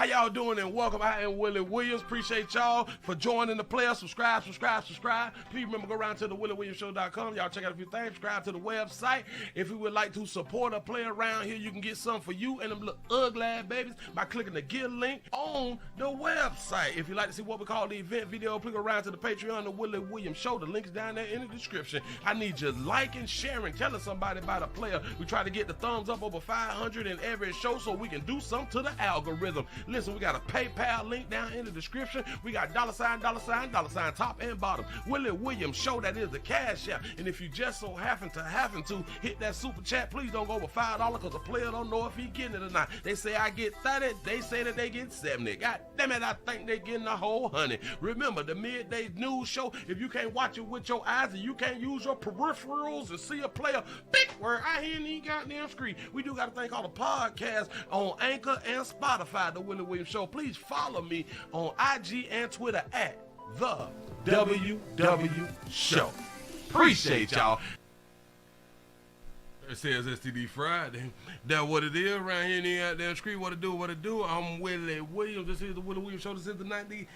y'all doing? And welcome. I am Willie Williams. Appreciate y'all for joining the player. Subscribe. Please remember, go around to the WillieWilliamsShow.com. Y'all check out a few things. Subscribe to the website. If you would like to support a player around here, you can get something for you and them little ugly ass babies by clicking the Get link on the website. If you'd like to see what we call the event video, click around to the Patreon, the Willie Williams Show. The link is down there in the description. I need you liking, sharing, telling somebody about a player. We try to get the thumbs up over 500 in every show so we can do something to the algorithm. Listen, we got a PayPal link down in the description. We got $, top and bottom. Willie Williams Show, that is the cash app. And if you just so happen to hit that super chat, please don't go over $5 because the player don't know if he getting it or not. They say I get 30, they say that they get 70. God damn it, I think they getting a whole 100. Remember, the midday news show, if you can't watch it with your eyes and you can't use your peripherals and see a player, big word, I hear any goddamn screen. We do got a thing called a podcast on Anchor and Spotify, the Willie Williams Show. Please follow me on IG and Twitter at the WW Show. Appreciate y'all. It says STD Friday. That's what it is around here in the goddamn screen. What it do? I'm Willie Williams. This is the Willie Williams Show. This is the nightly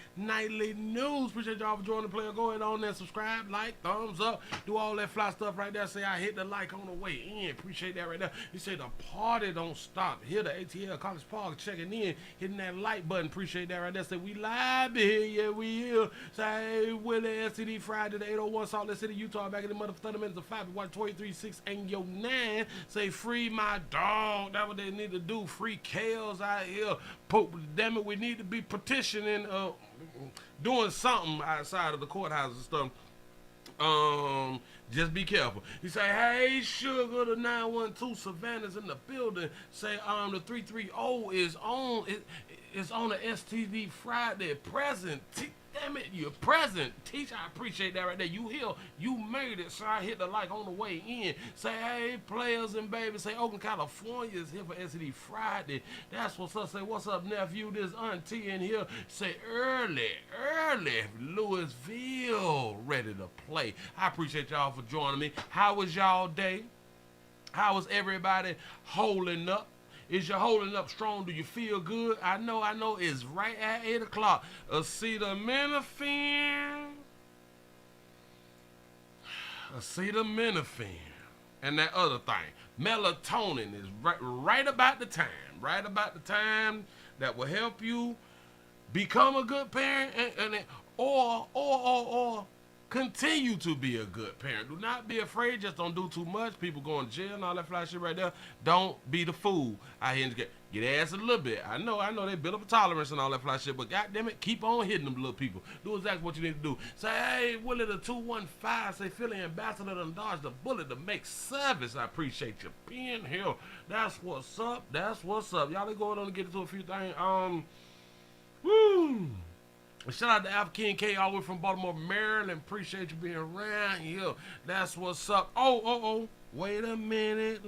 news. Appreciate y'all for joining the player. Go ahead on there, subscribe, like, thumbs up, do all that fly stuff right there. Say I hit the like on the way in. Appreciate that right there. You say the party don't stop. Here the ATL College Park checking in, hitting that like button. Appreciate that right there. Say we live here. Yeah, we here. Say hey, Willie STD Friday, the 801 Salt Lake City, Utah. Back in the mother 30 minutes of 5. Watch 23-6 and yo 9. Say free my dog. That's what they need to do. Free Kales out here. Pope, damn it, we need to be petitioning, doing something outside of the courthouse and stuff. Just be careful. You say, hey, Sugar, the 912 Savannah's in the building. Say, the 330 is on. It's on the STD Friday present. Damn it, you're present. Teacher, I appreciate that right there. You here, you made it, so I hit the like on the way in. Say, hey, players and babies. Say, Oakland, California is here for STD Friday. That's what's up. Say, what's up, nephew? This auntie in here. Say, early, Louisville, ready to play. I appreciate y'all for joining me. How was y'all day? How was everybody holding up? Is you holding up strong? Do you feel good? I know it's right at 8 o'clock. Acetaminophen. And that other thing. Melatonin is right about the time. Right about the time that will help you become a good parent or continue to be a good parent. Do not be afraid. Just don't do too much. People going to jail and all that fly shit right there. Don't be the fool. I hear get ass a little bit. I know they build up a tolerance and all that fly shit, but goddamn it, keep on hitting them little people. Do exactly what you need to do. Say, hey, Willie the 215. Say, Philly ambassador done dodged the bullet to make service. I appreciate you being here. That's what's up. Y'all ain't going on to get into a few things. Woo. Shout out to Alpha King K all the way from Baltimore, Maryland. Appreciate you being around here. That's what's up. Oh. Wait a minute.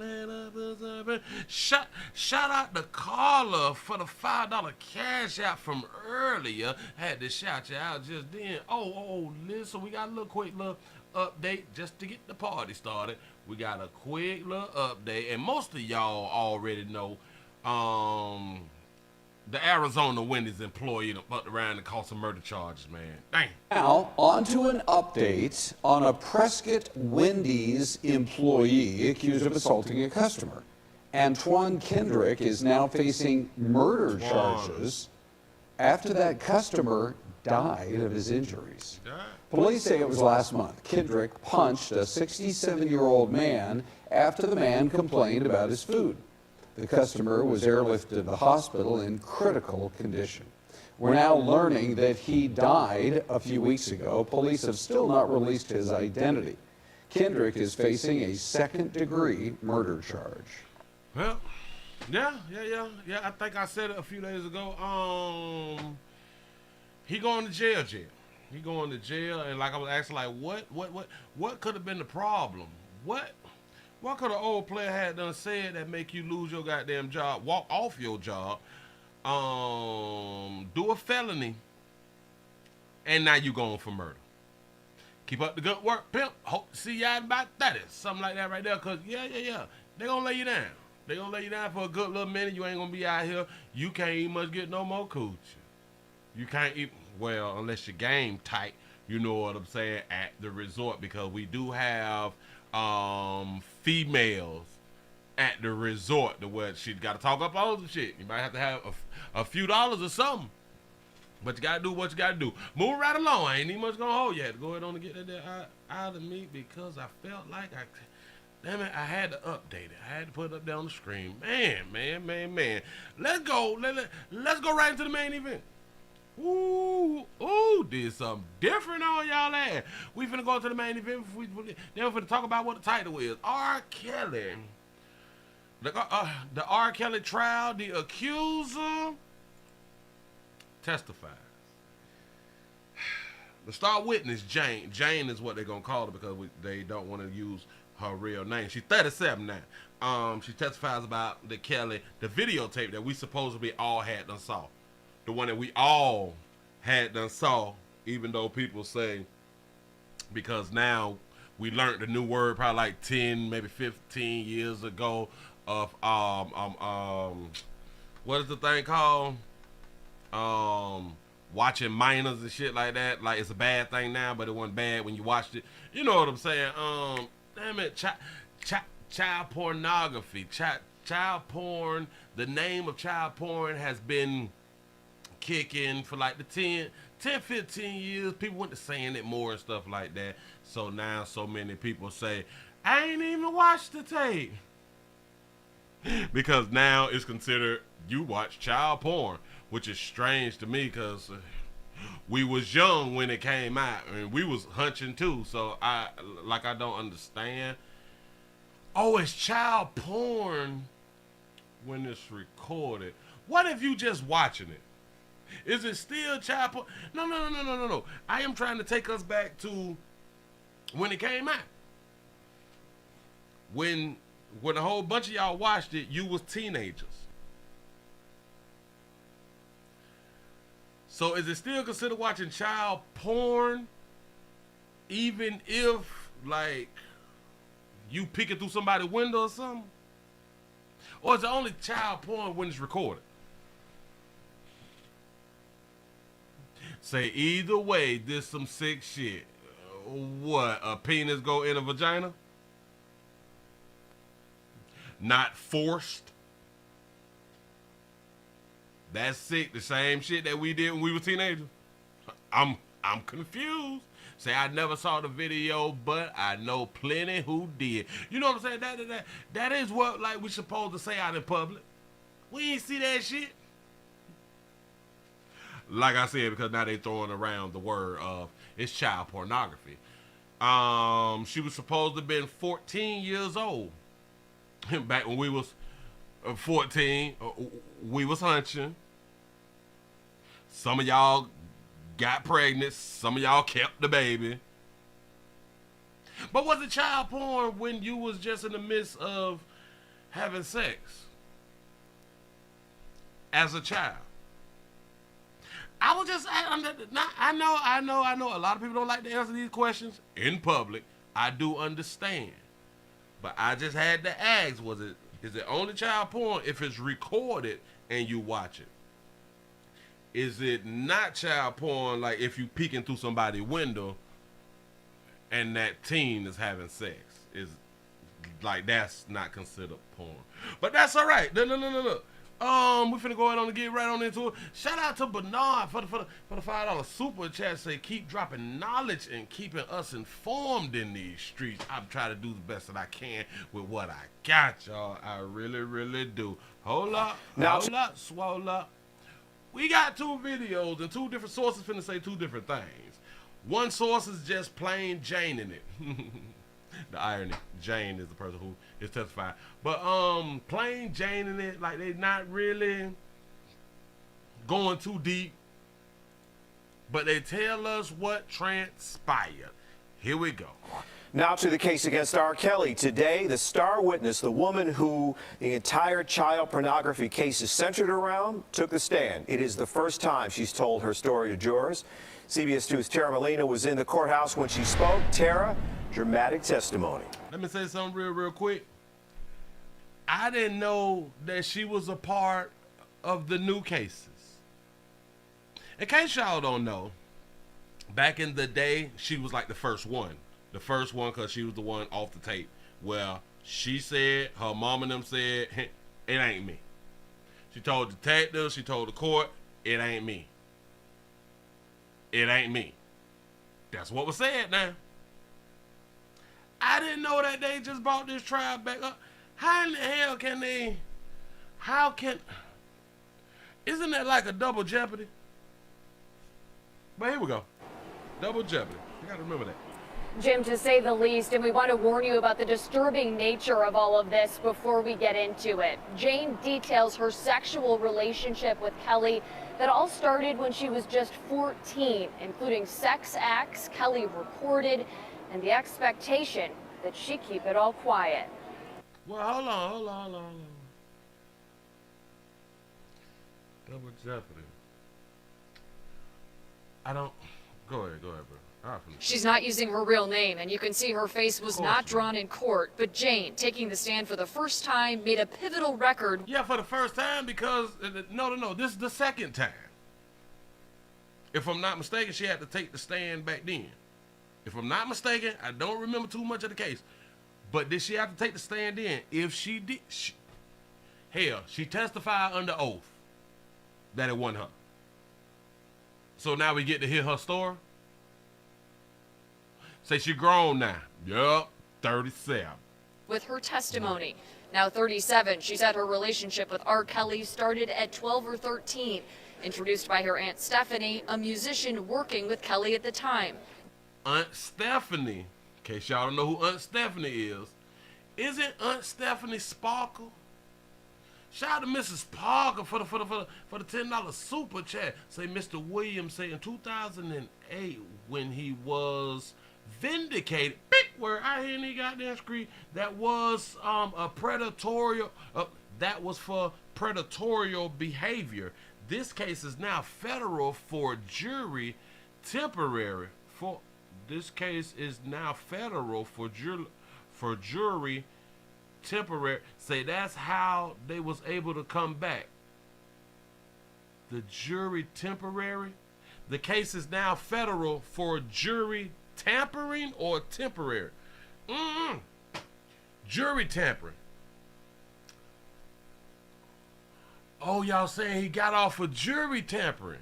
Shout out to Carla for the $5 cash out from earlier. Had to shout you out just then. Oh, listen, we got a quick little update just to get the party started. We got a quick little update, and most of y'all already know. The Arizona Wendy's employee done fucked around and caught some murder charges, man. Dang. Now, on to an update on a Prescott Wendy's employee accused of assaulting a customer. Antoine Kendrick is now facing murder charges after that customer died of his injuries. Police say it was last month. Kendrick punched a 67-year-old man after the man complained about his food. The customer was airlifted to the hospital in critical condition. We're now learning that he died a few weeks ago. Police have still not released his identity. Kendrick is facing a second-degree murder charge. Well, yeah. I think I said it a few days ago. He going to jail. He going to jail, and like I was asking, like, what could have been the problem? What could an old player had done said that make you lose your goddamn job, walk off your job, do a felony, and now you going for murder? Keep up the good work, pimp. Hope to see y'all in about 30. Something like that right there, because, yeah. They going to lay you down. They gonna lay you down for a good little minute. You ain't gonna be out here. You can't even much get no more coochie. You can't eat, well, unless your game tight, you know what I'm saying, at the resort, because we do have females at the resort to where she got to talk up all the shit. You might have to have a few dollars or something. But you got to do what you got to do. Move right along. I ain't even much going to hold you. I had to go ahead on and get that there out of me because I felt like damn it, I had to update it. I had to put it up there on the screen. Man. Let's go. Let's go right into the main event. Ooh, did something different on y'all ass. We finna go to the main event. Then we finna talk about what the title is. R. Kelly. The R. Kelly trial, the accuser testifies. The star witness, Jane is what they're going to call her because they don't want to use her real name. She's 37 now. She testifies about the Kelly, the videotape that we supposedly all had done saw. The one that we all had done saw, even though people say, because now we learned the new word probably like 10, maybe 15 years ago of, what is the thing called? Watching minors and shit like that. Like, it's a bad thing now, but it wasn't bad when you watched it. You know what I'm saying? Damn it, child pornography, child porn. The name of child porn has been kicking for like the 10, 15 years. People went to saying it more and stuff like that. So now so many people say, I ain't even watched the tape. Because now it's considered you watch child porn, which is strange to me because we was young when it came out and we was hunching too. So I don't understand. Oh, it's child porn when it's recorded. What if you just watching it? Is it still child porn? No. I am trying to take us back to when it came out. When a whole bunch of y'all watched it, you was teenagers. So is it still considered watching child porn, even if, like, you peeking through somebody's window or something? Or is it only child porn when it's recorded? Say either way, this some sick shit. What, a penis go in a vagina? Not forced. That's sick. The same shit that we did when we were teenagers. I'm confused. Say I never saw the video, but I know plenty who did. You know what I'm saying? That is what like we supposed to say out in public. We ain't see that shit. Like I said, because now they throwing around the word of it's child pornography. She was supposed to have been 14 years old. Back when we was 14, we was hunching. Some of y'all got pregnant. Some of y'all kept the baby. But was it child porn when you was just in the midst of having sex as a child? I know a lot of people don't like to answer these questions in public. I do understand. But I just had to ask, is it only child porn if it's recorded and you watch it? Is it not child porn like if you peeking through somebody's window and that teen is having sex? Is like that's not considered porn. But that's all right. Look. We finna go ahead on and get right on into it. Shout out to Bernard for the $5 super chat. Say keep dropping knowledge and keeping us informed in these streets. I'm trying to do the best that I can with what I got, y'all. I really, really do. Hold up, swole up. We got two videos and two different sources finna say two different things. One source is just plain Jane in it. The irony, Jane is the person who is testifying. But plain Jane in it, like they not really going too deep. But they tell us what transpired. Here we go. Now to the case against R. Kelly. Today, the star witness, the woman who the entire child pornography case is centered around, took the stand. It is the first time she's told her story to jurors. CBS 2's Tara Molina was in the courthouse when she spoke. Tara, dramatic testimony. Let me say something real quick. I didn't know that she was a part of the new cases. In case y'all don't know, back in the day, she was like the first one. The first one because she was the one off the tape. Well, she said, her mom and them said, it ain't me. She told detectives, she told the court, it ain't me. It ain't me. That's what was said now. I didn't know that they just brought this trial back up. How in the hell can they, isn't that like a double jeopardy? But here we go. Double jeopardy. You gotta remember that. Jim, to say the least, and we want to warn you about the disturbing nature of all of this before we get into it. Jane details her sexual relationship with Kelly that all started when she was just 14, including sex acts Kelly recorded and the expectation that she keep it all quiet. Well, hold on. Double jeopardy. Go ahead, bro. She's not using her real name, and you can see her face was not drawn in court. But Jane, taking the stand for the first time, made a pivotal record. Yeah, for the first time because, no, this is the second time. If I'm not mistaken, she had to take the stand back then. If I'm not mistaken, I don't remember too much of the case. But did she have to take the stand then? If she did, hell, she testified under oath that it wasn't her. So now we get to hear her story. Say she grown now. Yup, 37. With her testimony. Now 37, she said her relationship with R. Kelly started at 12 or 13. Introduced by her Aunt Stephanie, a musician working with Kelly at the time. Aunt Stephanie, in case y'all don't know who Aunt Stephanie is, isn't Aunt Stephanie Sparkle? Shout out to Mrs. Parker for the $10 super chat. Say Mr. Williams say in 2008 when he was vindicated, big word, I hear any goddamn scream, that was a predatorial, that was for predatorial behavior. This case is now federal for jury temporary. This case is now federal for jury temporary. Say that's how they was able to come back. The jury temporary. The case is now federal for jury tampering or temporary. Jury tampering. Oh, y'all saying he got off for jury tampering?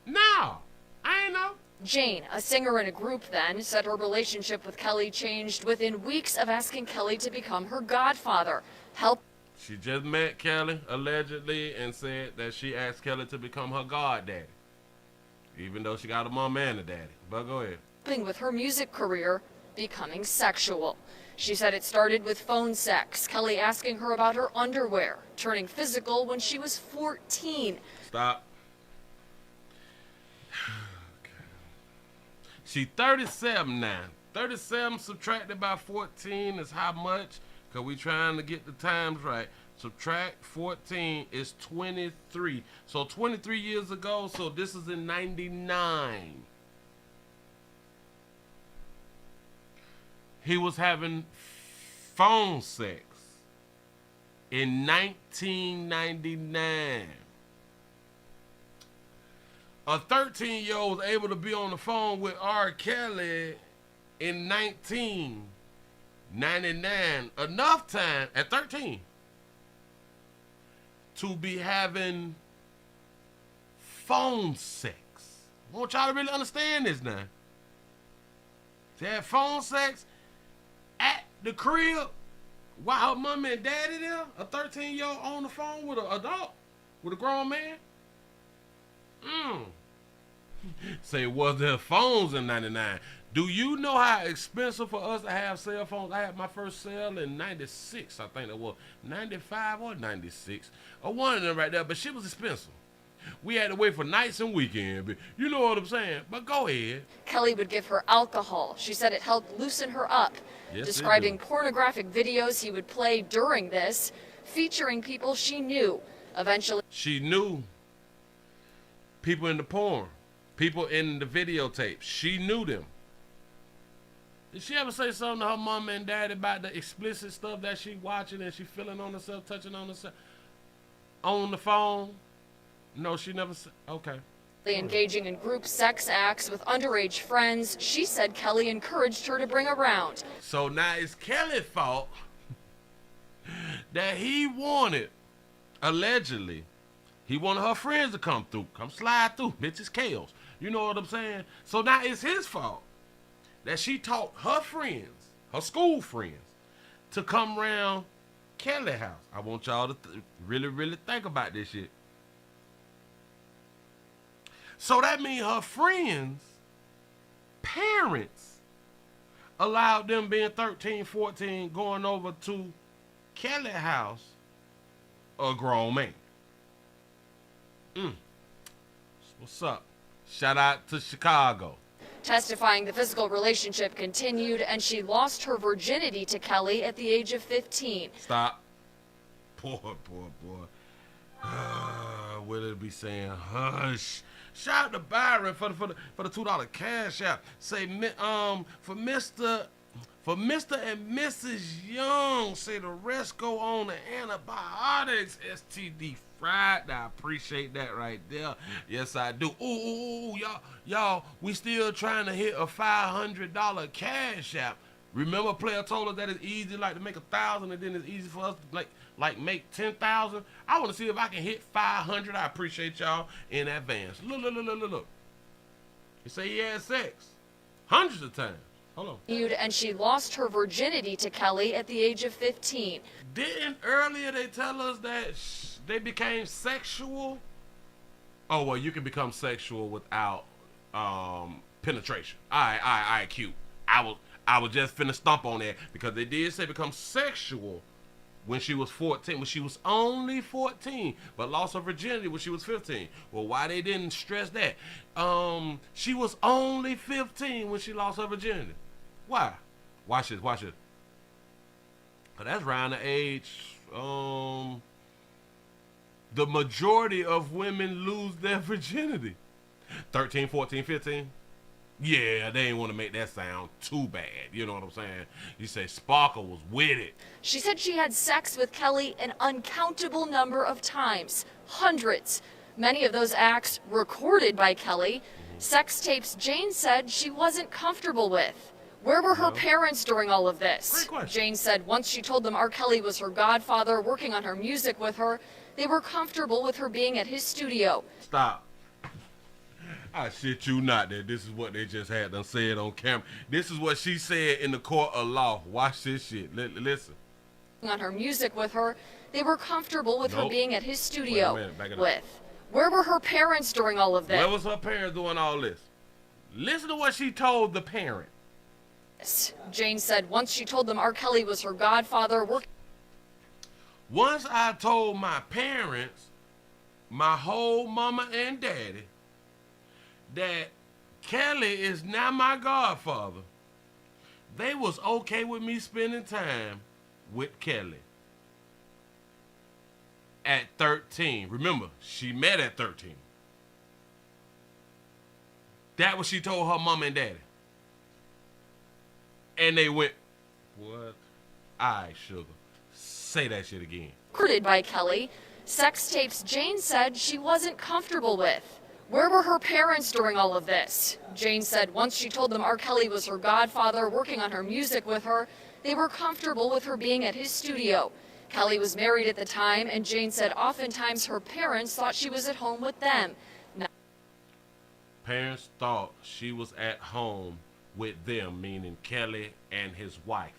No, I ain't know. Jane, a singer in a group then, said her relationship with Kelly changed within weeks of asking Kelly to become her godfather. She just met Kelly, allegedly, and said that she asked Kelly to become her goddaddy. Even though she got a mom and a daddy. But go ahead. Helping with her music career becoming sexual. She said it started with phone sex, Kelly asking her about her underwear, turning physical when she was 14. Stop. She 37 now. 37 subtracted by 14 is how much? Because we trying to get the times right. Subtract 14 is 23. So 23 years ago, so this is in 99. He was having phone sex in 1999. A 13-year-old was able to be on the phone with R. Kelly in 1999. Enough time at 13 to be having phone sex. I want y'all to really understand this now. They had phone sex at the crib while her mom and daddy there. A 13-year-old on the phone with an adult, with a grown man. Say, was there phones in 99? Do you know how expensive for us to have cell phones? I had my first cell in 96, I think it was. 95 or 96. Or one of them right there, but shit was expensive. We had to wait for nights and weekends. You know what I'm saying? But go ahead. Kelly would give her alcohol. She said it helped loosen her up. Yes, describing pornographic videos he would play during this, featuring people she knew. Eventually, she knew people in the porn, people in the videotape. She knew them. Did she ever say something to her mom and daddy about the explicit stuff that she watching and she feeling on herself, touching on herself on the phone? No, she never said. Okay. Engaging in group sex acts with underage friends, she said Kelly encouraged her to bring around. So now it's Kelly's fault that he wanted, allegedly, he wanted her friends to come through, come slide through. Bitch, it's chaos. You know what I'm saying? So now it's his fault that she taught her friends, her school friends, to come around Kelly's house. I want y'all to really, really think about this shit. So that means her friends' parents allowed them being 13, 14, going over to Kelly's house, a grown man. What's up? Shout out to Chicago. Testifying the physical relationship continued and she lost her virginity to Kelly at the age of 15. Stop. Poor. Willie be saying hush. Shout out to Byron for the $2 cash app. Say for Mr. and Mrs. Young, say the rest go on the antibiotics. STD Friday. I appreciate that right there. Yes, I do. Ooh, y'all, we still trying to hit a $500 cash app. Remember, player told us that it's easy like to make 1,000, and then it's easy for us to like make 10,000. I want to see if I can hit 500. I appreciate y'all in advance. Look. You say he had sex hundreds of times. Hold on. And she lost her virginity to Kelly at the age of 15. Didn't earlier they tell us that they became sexual? Oh, well, you can become sexual without penetration. All right, cute. I was just finna stomp on that because they did say become sexual when she was 14, when she was only 14, but lost her virginity when she was 15. Well, why they didn't stress that? She was only 15 when she lost her virginity. Why? Watch this. That's around the age, the majority of women lose their virginity. 13, 14, 15. Yeah, they didn't want to make that sound too bad. You know what I'm saying? You say Sparkle was with it. She said she had sex with Kelly an uncountable number of times. Hundreds. Many of those acts recorded by Kelly. Sex tapes Jane said she wasn't comfortable with. Where were her parents during all of this? Great question. Jane said once she told them R. Kelly was her godfather, working on her music with her, they were comfortable with her being at his studio. Stop. I shit you not that this is what they just had done said on camera. This is what she said in the court of law. Watch this shit. Listen. On her music with her, they were comfortable with her being at his studio. Wait a minute, back it up. Where were her parents during all of this? Where was her parents doing all this? Listen to what she told the parent. Jane said once she told them R. Kelly was her godfather. Once I told my parents, my whole mama and daddy, that Kelly is now my godfather, they was okay with me spending time with Kelly. At 13. Remember, she met at 13. That what she told her mom and daddy. And they went, what? Alright, sugar. Say that shit again. Recorded by Kelly. Sex tapes Jane said she wasn't comfortable with. Where were her parents during all of this? Jane said once she told them R. Kelly was her godfather, working on her music with her, they were comfortable with her being at his studio. Kelly was married at the time, and Jane said oftentimes her parents thought she was at home with them. Parents thought she was at home with them, meaning Kelly and his wife.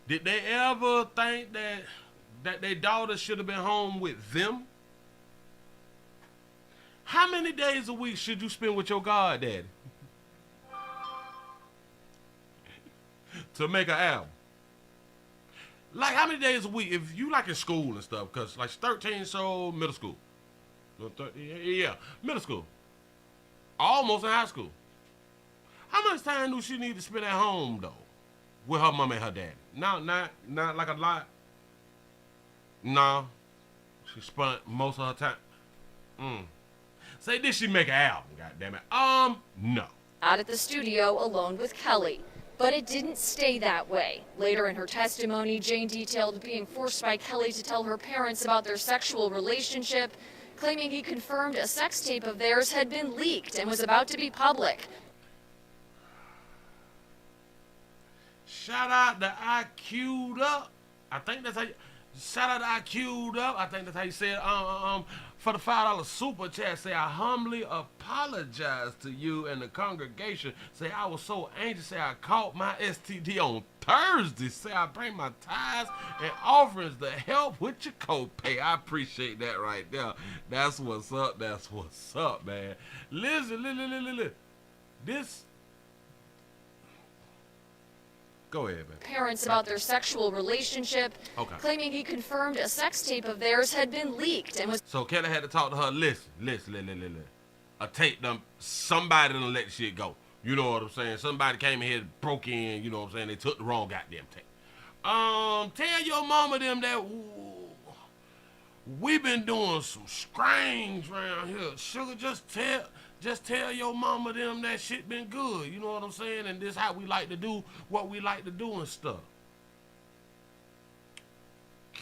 Did they ever think that their daughter should have been home with them? How many days a week should you spend with your goddaddy to make an album? Like, how many days a week, if you like in school and stuff, because like 13, so middle school. Yeah, middle school. Almost in high school. How much time do she need to spend at home, though, with her mom and her daddy? No, not like a lot. No. She spent most of her time. Say, did she make an album, goddammit? No. Out at the studio alone with Kelly. But it didn't stay that way. Later in her testimony, Jane detailed being forced by Kelly to tell her parents about their sexual relationship, claiming he confirmed a sex tape of theirs had been leaked and was about to be public. Shout out to I Queued Up. I think that's how you, shout out to I Queued Up. I think that's how you say it. For the $5 super chat, say I humbly apologize to you and the congregation. Say I was so anxious. Say I caught my STD on Thursday. Say I bring my tithes and offerings to help with your copay. I appreciate that right there. That's what's up. That's what's up, man. Listen. This. Go ahead, man. Parents about their sexual relationship, claiming he confirmed a sex tape of theirs had been leaked and was. So Kelly had to talk to her. Listen. A tape done. Somebody done let shit go. You know what I'm saying? Somebody came in here, broke in. You know what I'm saying? They took the wrong goddamn tape. Tell your mama them that we been doing some strange around here. Sugar, just tell your mama them that shit been good. You know what I'm saying? And this how we like to do what we like to do and stuff.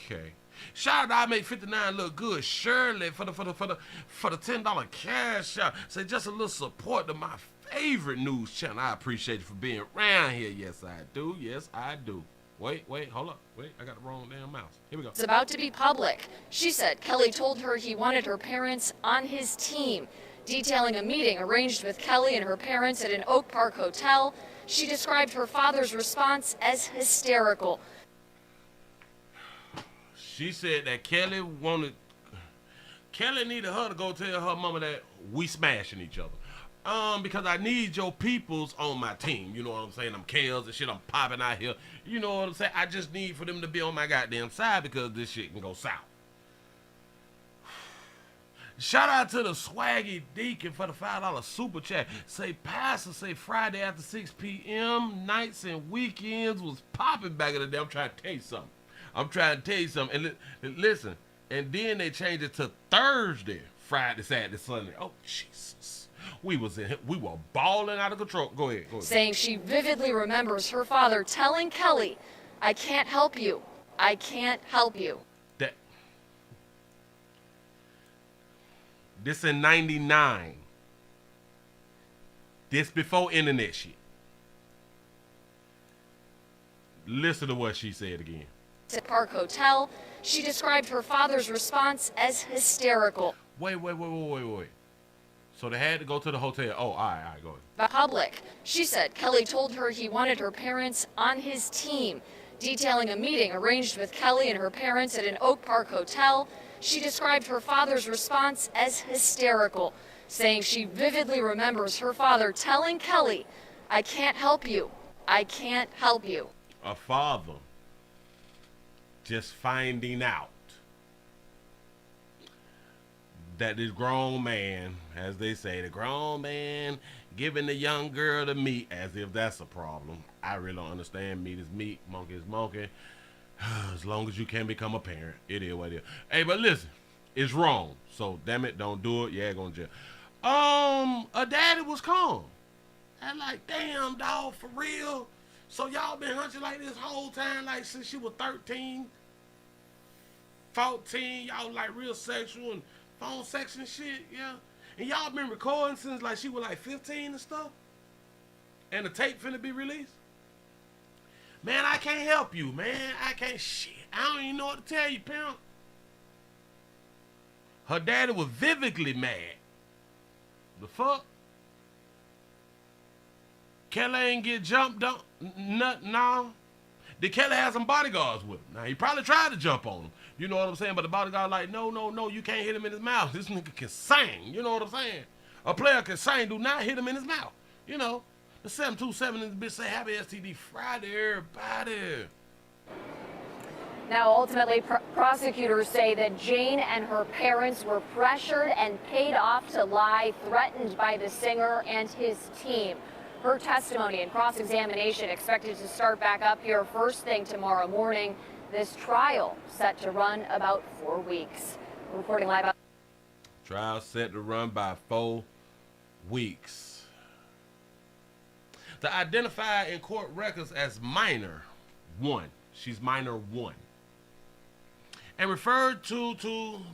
Okay. Shout out to I Make 59 Look Good. Shirley for the $10 cash out. Say just a little support to my favorite news channel. I appreciate you for being around here. Yes, I do. Yes, I do. Wait, hold up. Wait, I got the wrong damn mouse. Here we go. It's about to be public. She said Kelly told her he wanted her parents on his team. Detailing a meeting arranged with Kelly and her parents at an Oak Park hotel, she described her father's response as hysterical. She said that Kelly needed her to go tell her mama that we smashing each other. Because I need your peoples on my team. You know what I'm saying? I'm Kels and shit, I'm popping out here. You know what I'm saying? I just need for them to be on my goddamn side because this shit can go south. Shout out to the Swaggy Deacon for the $5 super chat. Say, Pastor, say Friday after 6 p.m., nights and weekends was popping back in the day. I'm trying to tell you something. And listen, and then they changed it to Thursday, Friday, Saturday, Sunday. Oh, Jesus. We were balling out of control. Go ahead. Saying she vividly remembers her father telling Kelly, I can't help you. I can't help you. This in 99. This before internet shit. Listen to what she said again. At Park Hotel, she described her father's response as hysterical. Wait. So they had to go to the hotel. Oh, all right, go ahead. Public. She said Kelly told her he wanted her parents on his team. Detailing a meeting arranged with Kelly and her parents at an Oak Park hotel, she described her father's response as hysterical, saying she vividly remembers her father telling Kelly, I can't help you. I can't help you. A father just finding out that this grown man, as they say, the grown man giving the young girl the meat as if that's a problem. I really don't understand. Meat is meat, monkey is monkey. As long as you can become a parent, it is what it is. Hey, but listen, it's wrong. So damn it, don't do it. Yeah, going to jail. A daddy was calm. I'm like, damn, dog, for real. So y'all been hunching like this whole time, like since she was 13, 14. Y'all like real sexual and phone sex and shit, yeah. And y'all been recording since like she was like 15 and stuff. And the tape finna be released. Man, I can't help you, man. I can't shit. I don't even know what to tell you, pimp. Her daddy was vividly mad. The fuck? Kelly ain't get jumped on. No. Did Kelly have some bodyguards with him? Now, he probably tried to jump on him. You know what I'm saying? But the bodyguard like, no, you can't hit him in his mouth. This nigga can sing. You know what I'm saying? A player can sing. Do not hit him in his mouth. You know. The 727 in this bitch say happy STD Friday, everybody. Now, ultimately, prosecutors say that Jane and her parents were pressured and paid off to lie, threatened by the singer and his team. Her testimony and cross-examination expected to start back up here first thing tomorrow morning. This trial set to run about 4 weeks. Reporting live out. Trial set to run by 4 weeks. to identify in court records as minor one. She's minor one. And referred to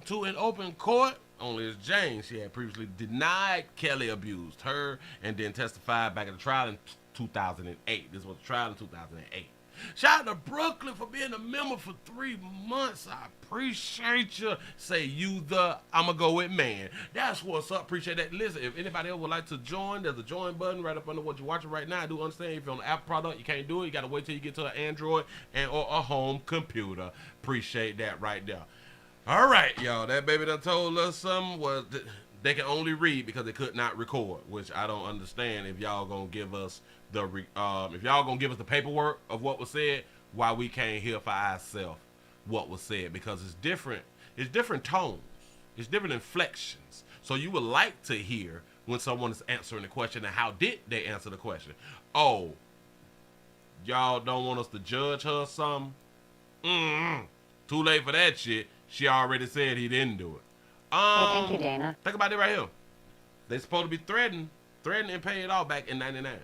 in open court only as Jane. She had previously denied Kelly abused her and then testified back at the trial in 2008. This was the trial in 2008. Shout out to Brooklyn for being a member for 3 months. I appreciate you. Say you the, I'ma go with man. That's what's up. Appreciate that. Listen, if anybody else would like to join, there's a join button right up under what you're watching right now. I do understand if you're on the Apple product, you can't do it. You gotta wait till you get to an Android and or a home computer. Appreciate that right there. All right, y'all. That baby done told us something. Was they can only read because they could not record, which I don't understand. If y'all gonna give us the paperwork of what was said, why we can't hear for ourselves what was said, because it's different tones, it's different inflections. So you would like to hear when someone is answering the question and how did they answer the question. Oh, y'all don't want us to judge her some? Too late for that shit. She already said he didn't do it. Thank you, Dana. Think about it right here. They supposed to be threatening and pay it all back in 99.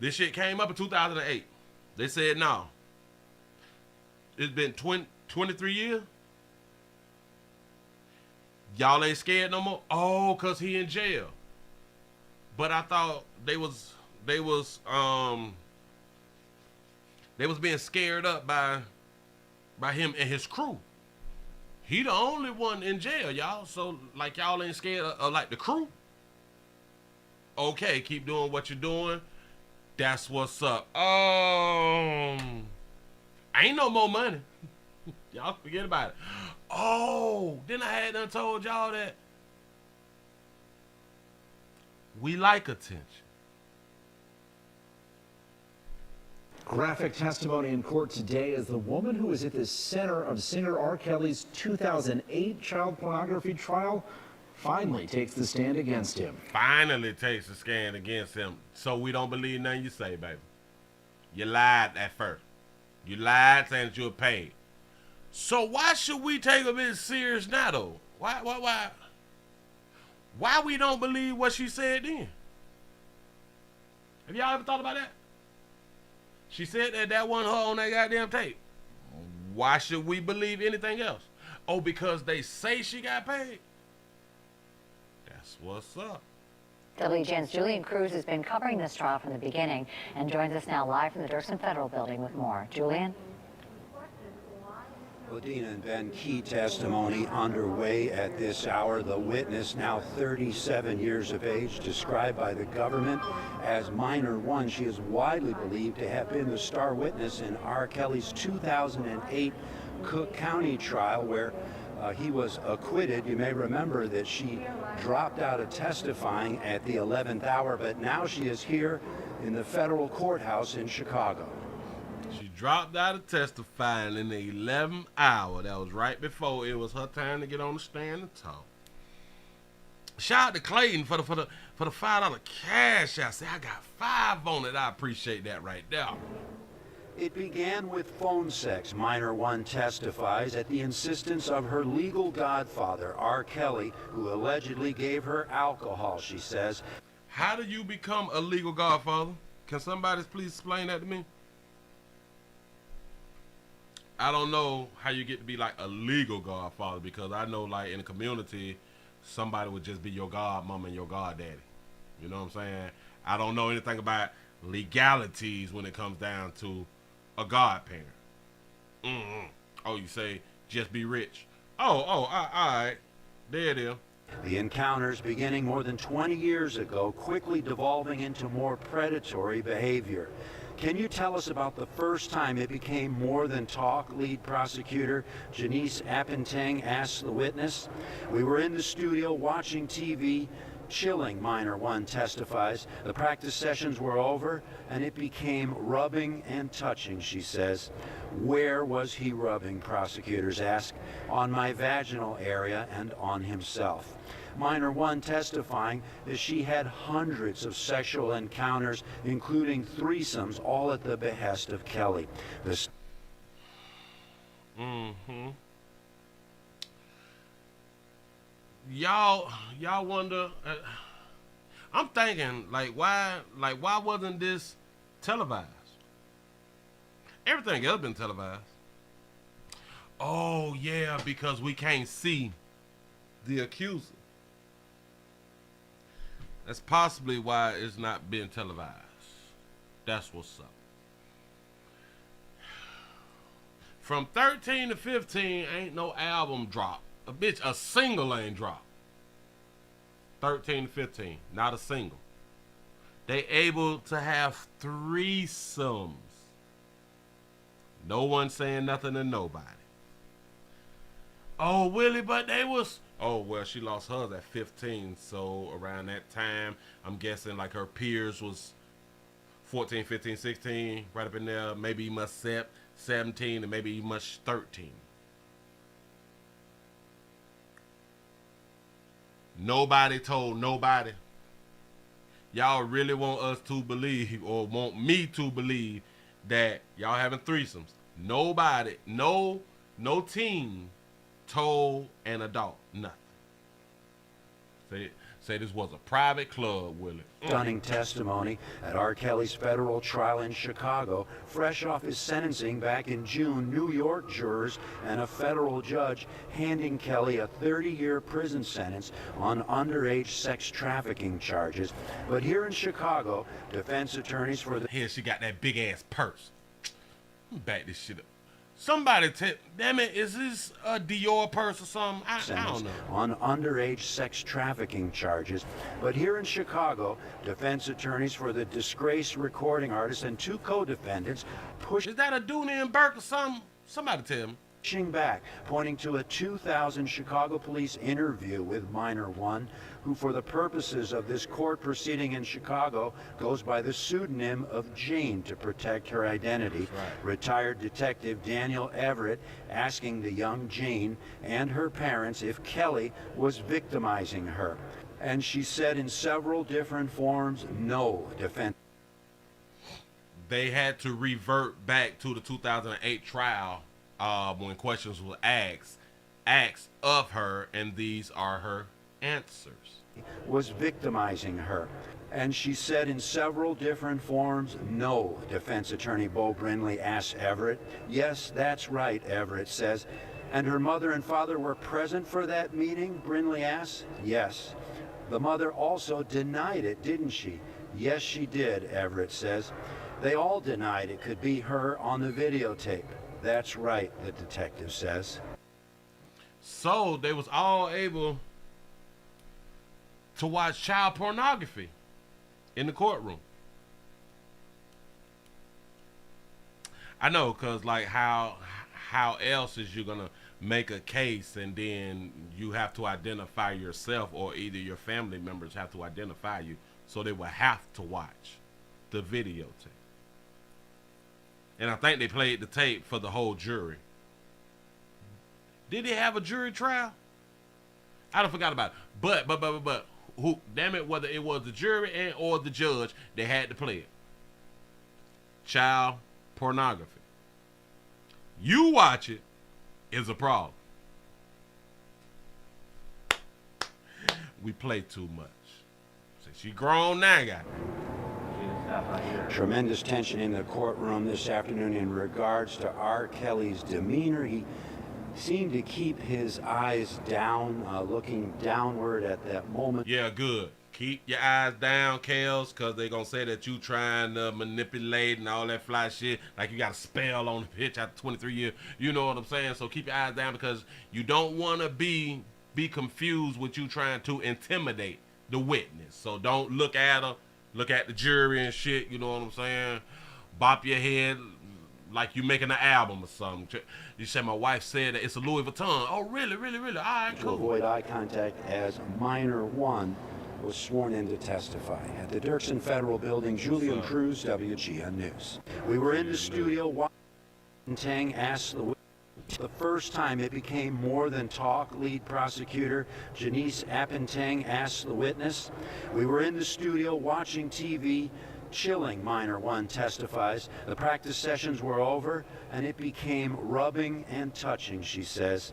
This shit came up in 2008. They said no. It's been 23 years. Y'all ain't scared no more? Oh, cause he in jail. But I thought they was being scared up by him and his crew. He the only one in jail, y'all. So like y'all ain't scared of like the crew. Okay, keep doing what you're doing. That's what's up. Ain't no more money. Y'all forget about it. Oh, then I had done told y'all that we like attention. Graphic testimony in court today as the woman who was at the center of singer R. Kelly's 2008 child pornography trial finally takes the stand against him. Finally takes the stand against him. So we don't believe nothing you say, baby. You lied at first. You lied saying that you were paid. So why should we take a bit serious now, though? Why we don't believe what she said then? Have y'all ever thought about that? She said that wasn't her on that goddamn tape. Why should we believe anything else? Oh, because they say she got paid? That's what's up. WGN's Julian Cruz has been covering this trial from the beginning and joins us now live from the Dirksen Federal Building with more. Julian? Well, Dina and Ben, key testimony underway at this hour. The witness, now 37 years of age, described by the government as minor one. She is widely believed to have been the star witness in R. Kelly's 2008 Cook County trial, where he was acquitted. You may remember that she dropped out of testifying at the 11th hour, but now she is here in the federal courthouse in Chicago. She dropped out of testifying in the 11th hour. That was right before it was her time to get on the stand and talk. Shout out to Clayton for the $5 cash. I said I got 5 on it. I appreciate that right there. It began with phone sex. Minor one testifies at the insistence of her legal godfather, R. Kelly, who allegedly gave her alcohol, she says. How do you become a legal godfather? Can somebody please explain that to me? I don't know how you get to be like a legal godfather, because I know like in the community, somebody would just be your godmama and your goddaddy. You know what I'm saying? I don't know anything about legalities when it comes down to a godparent. Oh, you say just be rich. All right. There it is. The encounters, beginning more than 20 years ago, quickly devolving into more predatory behavior. Can you tell us about the first time it became more than talk? Lead prosecutor Janice Appentang asked the witness. We were in the studio watching TV. Chilling, minor one testifies. The practice sessions were over and it became rubbing and touching, she says. Where was he rubbing, prosecutors ask. On my vaginal area and on himself. Minor one testifying that she had hundreds of sexual encounters, including threesomes, all at the behest of Kelly. Y'all wonder. I'm thinking, why wasn't this televised? Everything else been televised. Oh yeah, because we can't see the accuser. That's possibly why it's not being televised. That's what's up. From 13 to 15, ain't no album drop. A single ain't drop. 13 to 15, not a single. They able to have threesomes. No one saying nothing to nobody. Oh, Willie, but they was... Oh, well, she lost hers at 15, so around that time, I'm guessing like her peers was 14, 15, 16, right up in there. Maybe much 17, and maybe much 13. Nobody told nobody. Y'all really want us to believe, or want me to believe, that y'all having threesomes. Nobody, no teen told an adult nothing. Say this was a private club, Willie. Stunning testimony at R. Kelly's federal trial in Chicago. Fresh off his sentencing back in June, New York jurors and a federal judge handing Kelly a 30-year prison sentence on underage sex trafficking charges. But here in Chicago, defense attorneys for the... Here she got that big ass purse. Let me back this shit up. Somebody damn it, is this a Dior purse or something? I don't know. On underage sex trafficking charges. But here in Chicago, defense attorneys for the disgraced recording artist and two co-defendants Is that a Dooney and Burke or something? Somebody tell me. pushing back, pointing to a 2000 Chicago police interview with minor one, who for the purposes of this court proceeding in Chicago goes by the pseudonym of Jane to protect her identity. Right. Retired detective Daniel Everett asking the young Jane and her parents if Kelly was victimizing her. And she said in several different forms, no. Defense. They had to revert back to the 2008 trial when questions were asked of her, and these are her answers. Was victimizing her. And she said in several different forms, no. Defense attorney Bo Brindley asked Everett. Yes, that's right, Everett says. And her mother and father were present for that meeting, Brindley asked. Yes. The mother also denied it, didn't she? Yes, she did, Everett says. They all denied it could be her on the videotape. That's right, the detective says. So they was all able to watch child pornography in the courtroom. I know, cause like how else is you gonna make a case and then you have to identify yourself, or either your family members have to identify you, so they will have to watch the videotape. And I think they played the tape for the whole jury. Did they have a jury trial? I don't forgot about it. But who, damn it, whether it was the jury or the judge, they had to play it. Child pornography. You watch it is a problem. We play too much. She grown now, got it. Tremendous tension in the courtroom this afternoon in regards to R. Kelly's demeanor. He seemed to keep his eyes down, looking downward at that moment. Yeah, good. Keep your eyes down, Kels, because they're going to say that you trying to manipulate and all that fly shit, like you got a spell on the pitch after 23 years. You know what I'm saying? So keep your eyes down, because you don't want to be confused with you trying to intimidate the witness. So don't look at her. Look at the jury and shit, you know what I'm saying? Bop your head like you making an album or something. You said, my wife said that it's a Louis Vuitton. Oh, really, really, really? All right, cool. To avoid eye contact as minor one was sworn in to testify. At the Dirksen Federal Building, Julian Cruz, WGN News. We were in the studio while Tang asked the first time it became more than talk. Lead prosecutor Janice Appentang asked the witness. We were in the studio watching TV. chilling, minor one testifies. The practice sessions were over, and it became rubbing and touching, she says.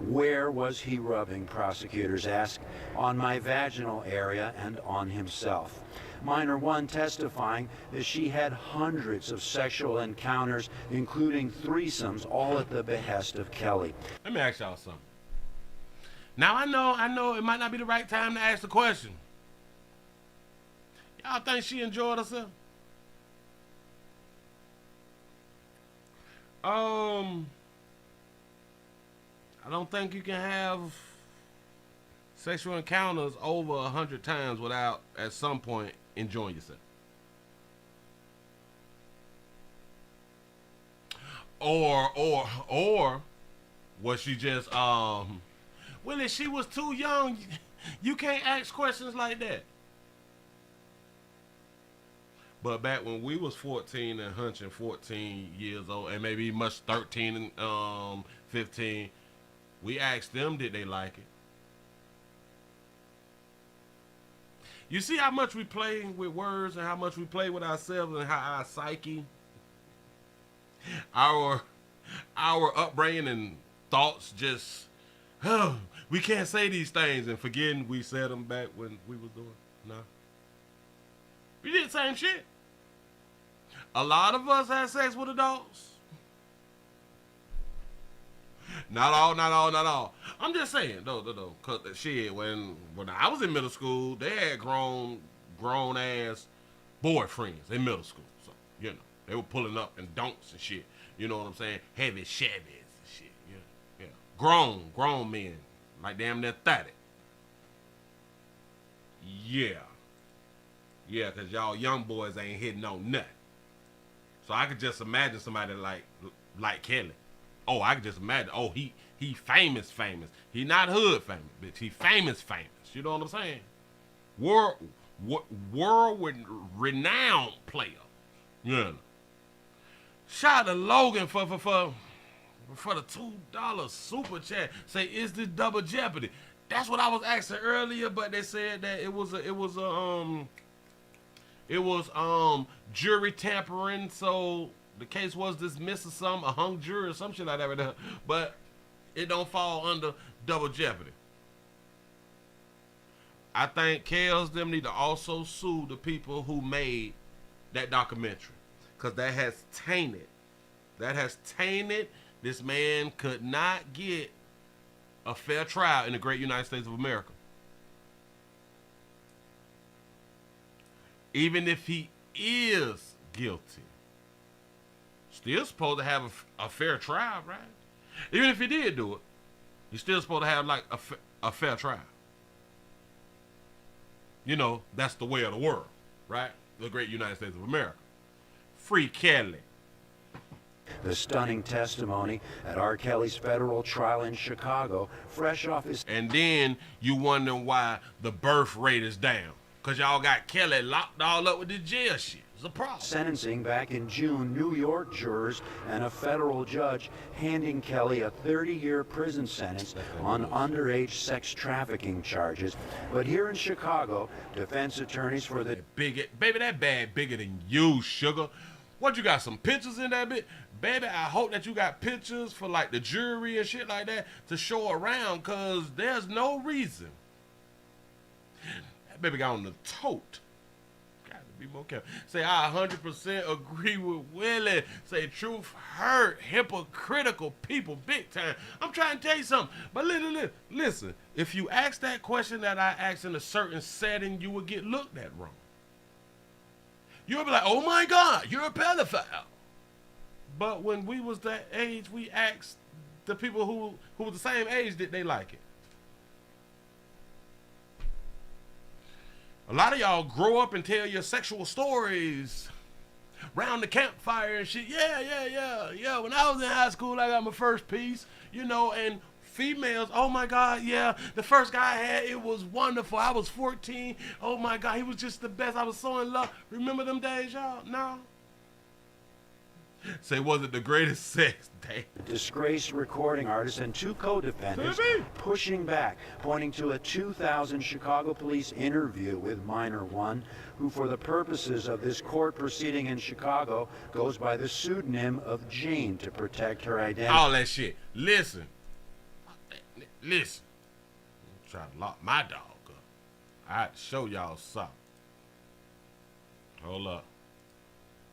Where was he rubbing, prosecutors ask. On my vaginal area and on himself. Minor one testifying that she had hundreds of sexual encounters, including threesomes, all at the behest of Kelly. Let me ask y'all something. Now, I know it might not be the right time to ask the question. Y'all think she enjoyed herself? I don't think you can have sexual encounters over 100 times without, at some point, enjoying yourself. Or was she just, Willie, she was too young. You can't ask questions like that. But back when we was 14 and hunching 14 years old, and maybe much 13 and 15, we asked them, did they like it? You see how much we play with words and how much we play with ourselves and how our psyche, our upbringing and thoughts just, we can't say these things and forgetting we said them back when we was doing. No. We did the same shit. A lot of us had sex with adults. Not all. I'm just saying, though, cause shit, when I was in middle school, they had grown ass boyfriends in middle school. So, you know, they were pulling up in donks and shit. You know what I'm saying? Heavy Chevys and shit. Yeah. Grown men, like damn near 30. Yeah, cause y'all young boys ain't hitting on nothing. So I could just imagine somebody like Kelly. Oh, I could just imagine. Oh, he famous. He not hood famous, bitch. He famous. You know what I'm saying? World renowned player. Yeah. Shout out to Logan for the $2 super chat. Say, is this double jeopardy? That's what I was asking earlier, but they said that it was jury tampering, so the case was dismissed or a hung jury or some shit like that right there. But it don't fall under double jeopardy. I think Kels them need to also sue the people who made that documentary, because that has tainted. This man could not get a fair trial in the great United States of America. Even if he is guilty, still supposed to have a fair trial, right? Even if he did do it, he's still supposed to have like a fair trial. You know, that's the way of the world, right? The great United States of America. Free Kelly. The stunning testimony at R. Kelly's federal trial in Chicago, fresh off his... And then you wonder why the birth rate is down. Because y'all got Kelly locked all up with the jail shit. It's a problem. Sentencing back in June, New York jurors and a federal judge handing Kelly a 30-year prison sentence on underage sex trafficking charges. But here in Chicago, defense attorneys for the... Baby, that bad bigger than you, sugar. What, you got some pictures in that bit? Baby, I hope that you got pictures for like the jury and shit like that to show around, because there's no reason. That baby got on the tote. Got to be more careful. Say, I 100% agree with Willie. Say, truth hurt hypocritical people big time. I'm trying to tell you something. But listen, if you ask that question that I asked in a certain setting, you would get looked at wrong. You'll be like, oh my God, you're a pedophile. But when we was that age, we asked the people who were the same age, did they like it? A lot of y'all grow up and tell your sexual stories round the campfire and shit. Yeah. When I was in high school, I got my first piece, you know, and females, oh my God, yeah, the first guy I had, it was wonderful. I was 14. Oh my God, he was just the best. I was so in love. Remember them days, y'all? No. Say, was it the greatest sex day? Disgraced recording artist and two co-defendants pushing back, pointing to a 2000 Chicago police interview with minor one, who for the purposes of this court proceeding in Chicago goes by the pseudonym of Jane to protect her identity. All that shit. Listen. Listen. I'm trying to lock my dog up. I had to show y'all something. Hold up.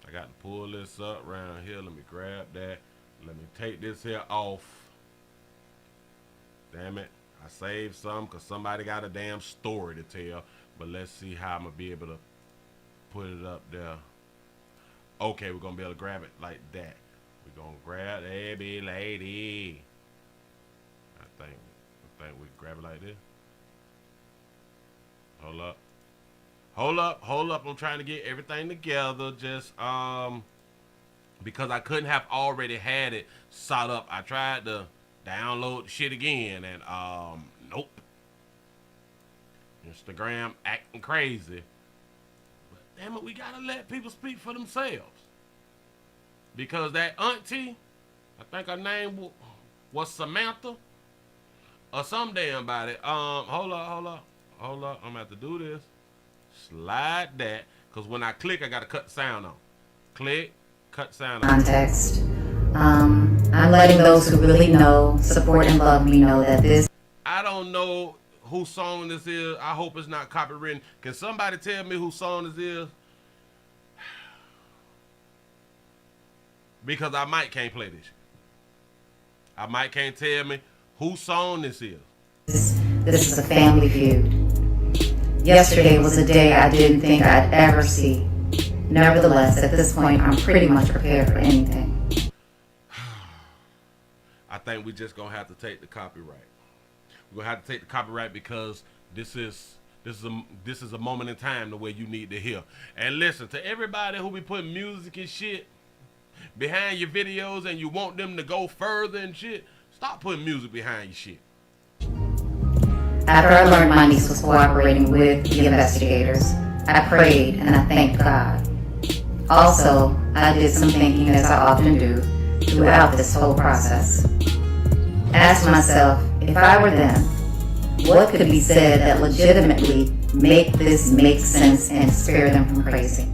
I got to pull this up around here. Let me grab that. Let me take this here off. Damn it. I saved some because somebody got a damn story to tell. But let's see how I'm going to be able to put it up there. Okay, we're going to be able to grab it like that. We're going to grab baby lady. I think we can grab it like this. Hold up. Hold up. I'm trying to get everything together. Just because I couldn't have already had it set up. I tried to download the shit again and nope. Instagram acting crazy. But damn it, we gotta let people speak for themselves. Because that auntie, I think her name was Samantha or some damn body. Hold up. I'm gonna have to do this. Slide that, because when I click, I gotta cut the sound on. Click, cut sound on. Context. I'm letting those who really know, support, and love me know that this. I don't know whose song this is. I hope it's not copywritten. Can somebody tell me whose song this is? Because I might can't play this. I might can't tell me whose song this is. This is a family feud. Yesterday was a day I didn't think I'd ever see. Nevertheless, at this point, I'm pretty much prepared for anything. I think we just gonna have to take the copyright. We're gonna have to take the copyright because this is a moment in time the way you need to hear. And listen, to everybody who be putting music and shit behind your videos and you want them to go further and shit, stop putting music behind your shit. After I learned my niece was cooperating with the investigators, I prayed and I thanked God. Also, I did some thinking, as I often do, throughout this whole process. Asked myself, if I were them, what could be said that legitimately make this make sense and spare them from crazy?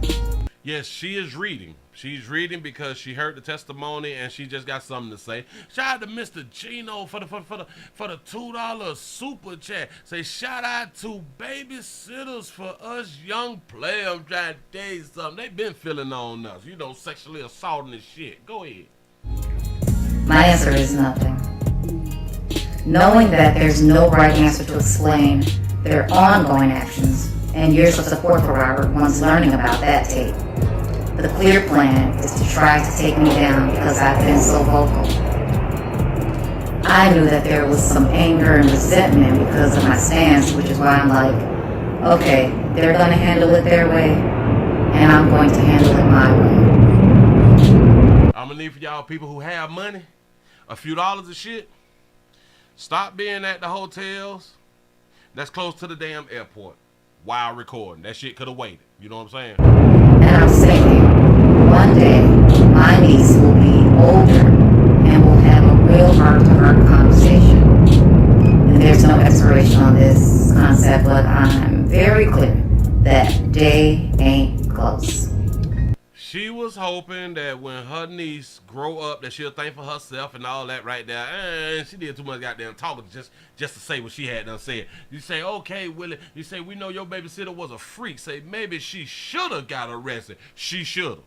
Yes, she is reading. She's reading because she heard the testimony and she just got something to say. Shout out to Mr. Gino for the $2 super chat. Say shout out to babysitters for us young players. I'm trying to tell you something. They've been feeling on us, sexually assaulting and shit. Go ahead. My answer is nothing. Knowing that there's no right answer to explain their ongoing actions and years of support for Robert once learning about that tape. The clear plan is to try to take me down because I've been so vocal. I knew that there was some anger and resentment because of my stance, which is why I'm like, okay, they're going to handle it their way, and I'm going to handle it my way. I'm going to need for y'all people who have money, a few dollars of shit, stop being at the hotels that's close to the damn airport while recording. That shit could have waited. You know what I'm saying? And I'm saying, one day, my niece will be older and will have a real heart-to-heart conversation. And there's no expiration on this concept, but I'm very clear that day ain't close. She was hoping that when her niece grow up that she'll think for herself and all that right there. And she did too much goddamn talking just to say what she had done said. You say, okay, Willie, you say, we know your babysitter was a freak. Say, maybe she should have got arrested. She should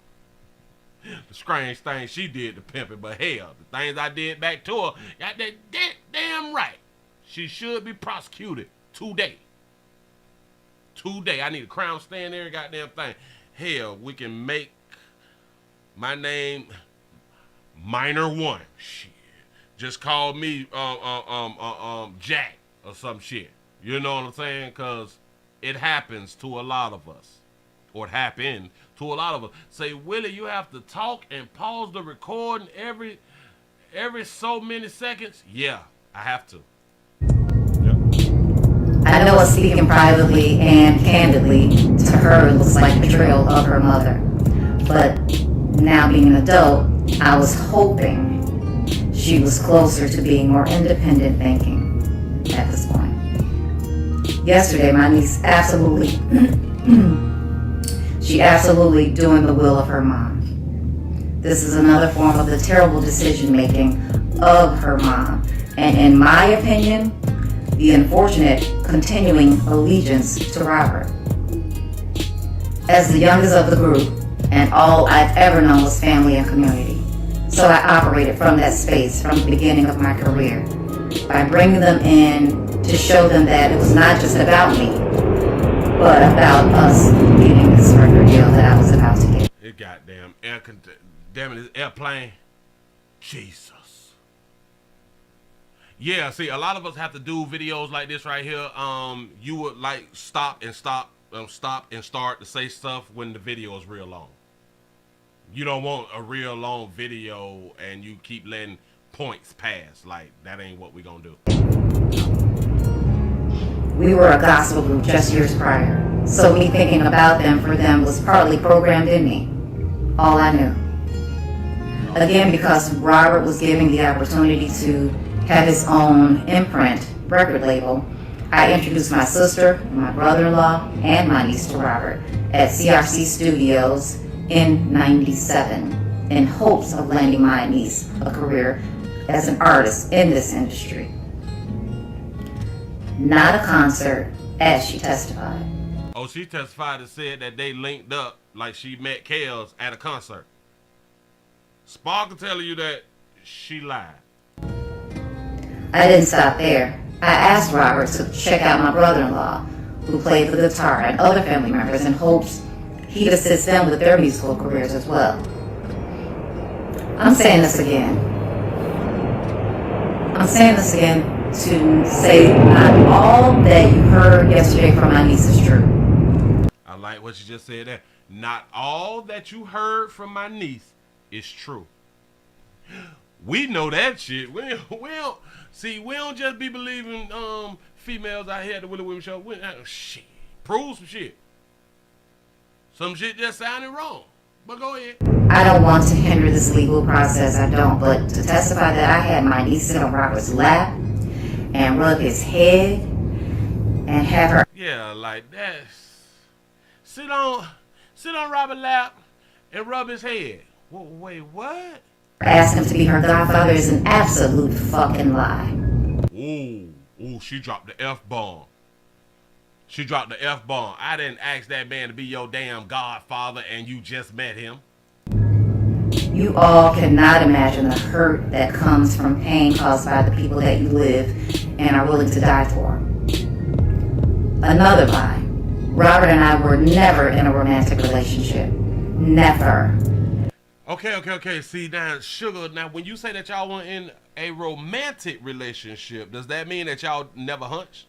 have. The strange thing she did to pimping, but hell, the things I did back to her, got that damn right. She should be prosecuted today. Today. I need a crown stand there and goddamn thing. Hell, we can make my name Minor One. Shit. Just call me Jack or some shit. You know what I'm saying? Cause it happens to a lot of us. Or it happened to a lot of us. Say, Willie, you have to talk and pause the recording every so many seconds. Yeah, I have to. Yep. I know what speaking privately and candidly to her looks like betrayal of her mother. But now being an adult, I was hoping she was closer to being more independent thinking at this point. Yesterday, my niece she absolutely doing the will of her mom. This is another form of the terrible decision making of her mom, and in my opinion, the unfortunate continuing allegiance to Robert. As the youngest of the group, and all I've ever known was family and community. So I operated from that space from the beginning of my career by bringing them in to show them that it was not just about me, but about us getting this record deal that I was about to get. It goddamn damn it, this airplane. Jesus. Yeah, see, a lot of us have to do videos like this right here. You would like stop and start to say stuff when the video is real long. You don't want a real long video and you keep letting points pass. Like, that ain't what we gonna do. We were a gospel group just years prior, so me thinking about them for them was partly programmed in me. All I knew. Again, because Robert was given the opportunity to have his own imprint record label, I introduced my sister, my brother-in-law, and my niece to Robert at CRC Studios in '97 in hopes of landing my niece a career as an artist in this industry. Not a concert, as she testified. Oh, she testified and said that they linked up like she met Kels at a concert. Sparkle telling you that she lied. I didn't stop there. I asked Robert to check out my brother-in-law, who played the guitar, and other family members in hopes he'd assist them with their musical careers as well. I'm saying this again to say not all that you heard yesterday from my niece is true. I like what you just said there. Not all that you heard from my niece is true. We know that shit. We don't just be believing females out here at the Willie Williams show. Shit. Prove some shit. Some shit just sounded wrong. But go ahead. I don't want to hinder this legal process, I don't, but to testify that I had my niece sit on Robert's lap and rub his head and have her... Yeah, like that. Sit on Robert's lap and rub his head. Wait, what? Ask him to be her godfather is an absolute fucking lie. Ooh, she dropped the F-bomb. She dropped the F-bomb. I didn't ask that man to be your damn godfather and you just met him. You all cannot imagine the hurt that comes from pain caused by the people that you live and are willing to die for. Another lie. Robert and I were never in a romantic relationship. Never. Okay. See, now, Sugar, now when you say that y'all were in a romantic relationship, does that mean that y'all never hunched?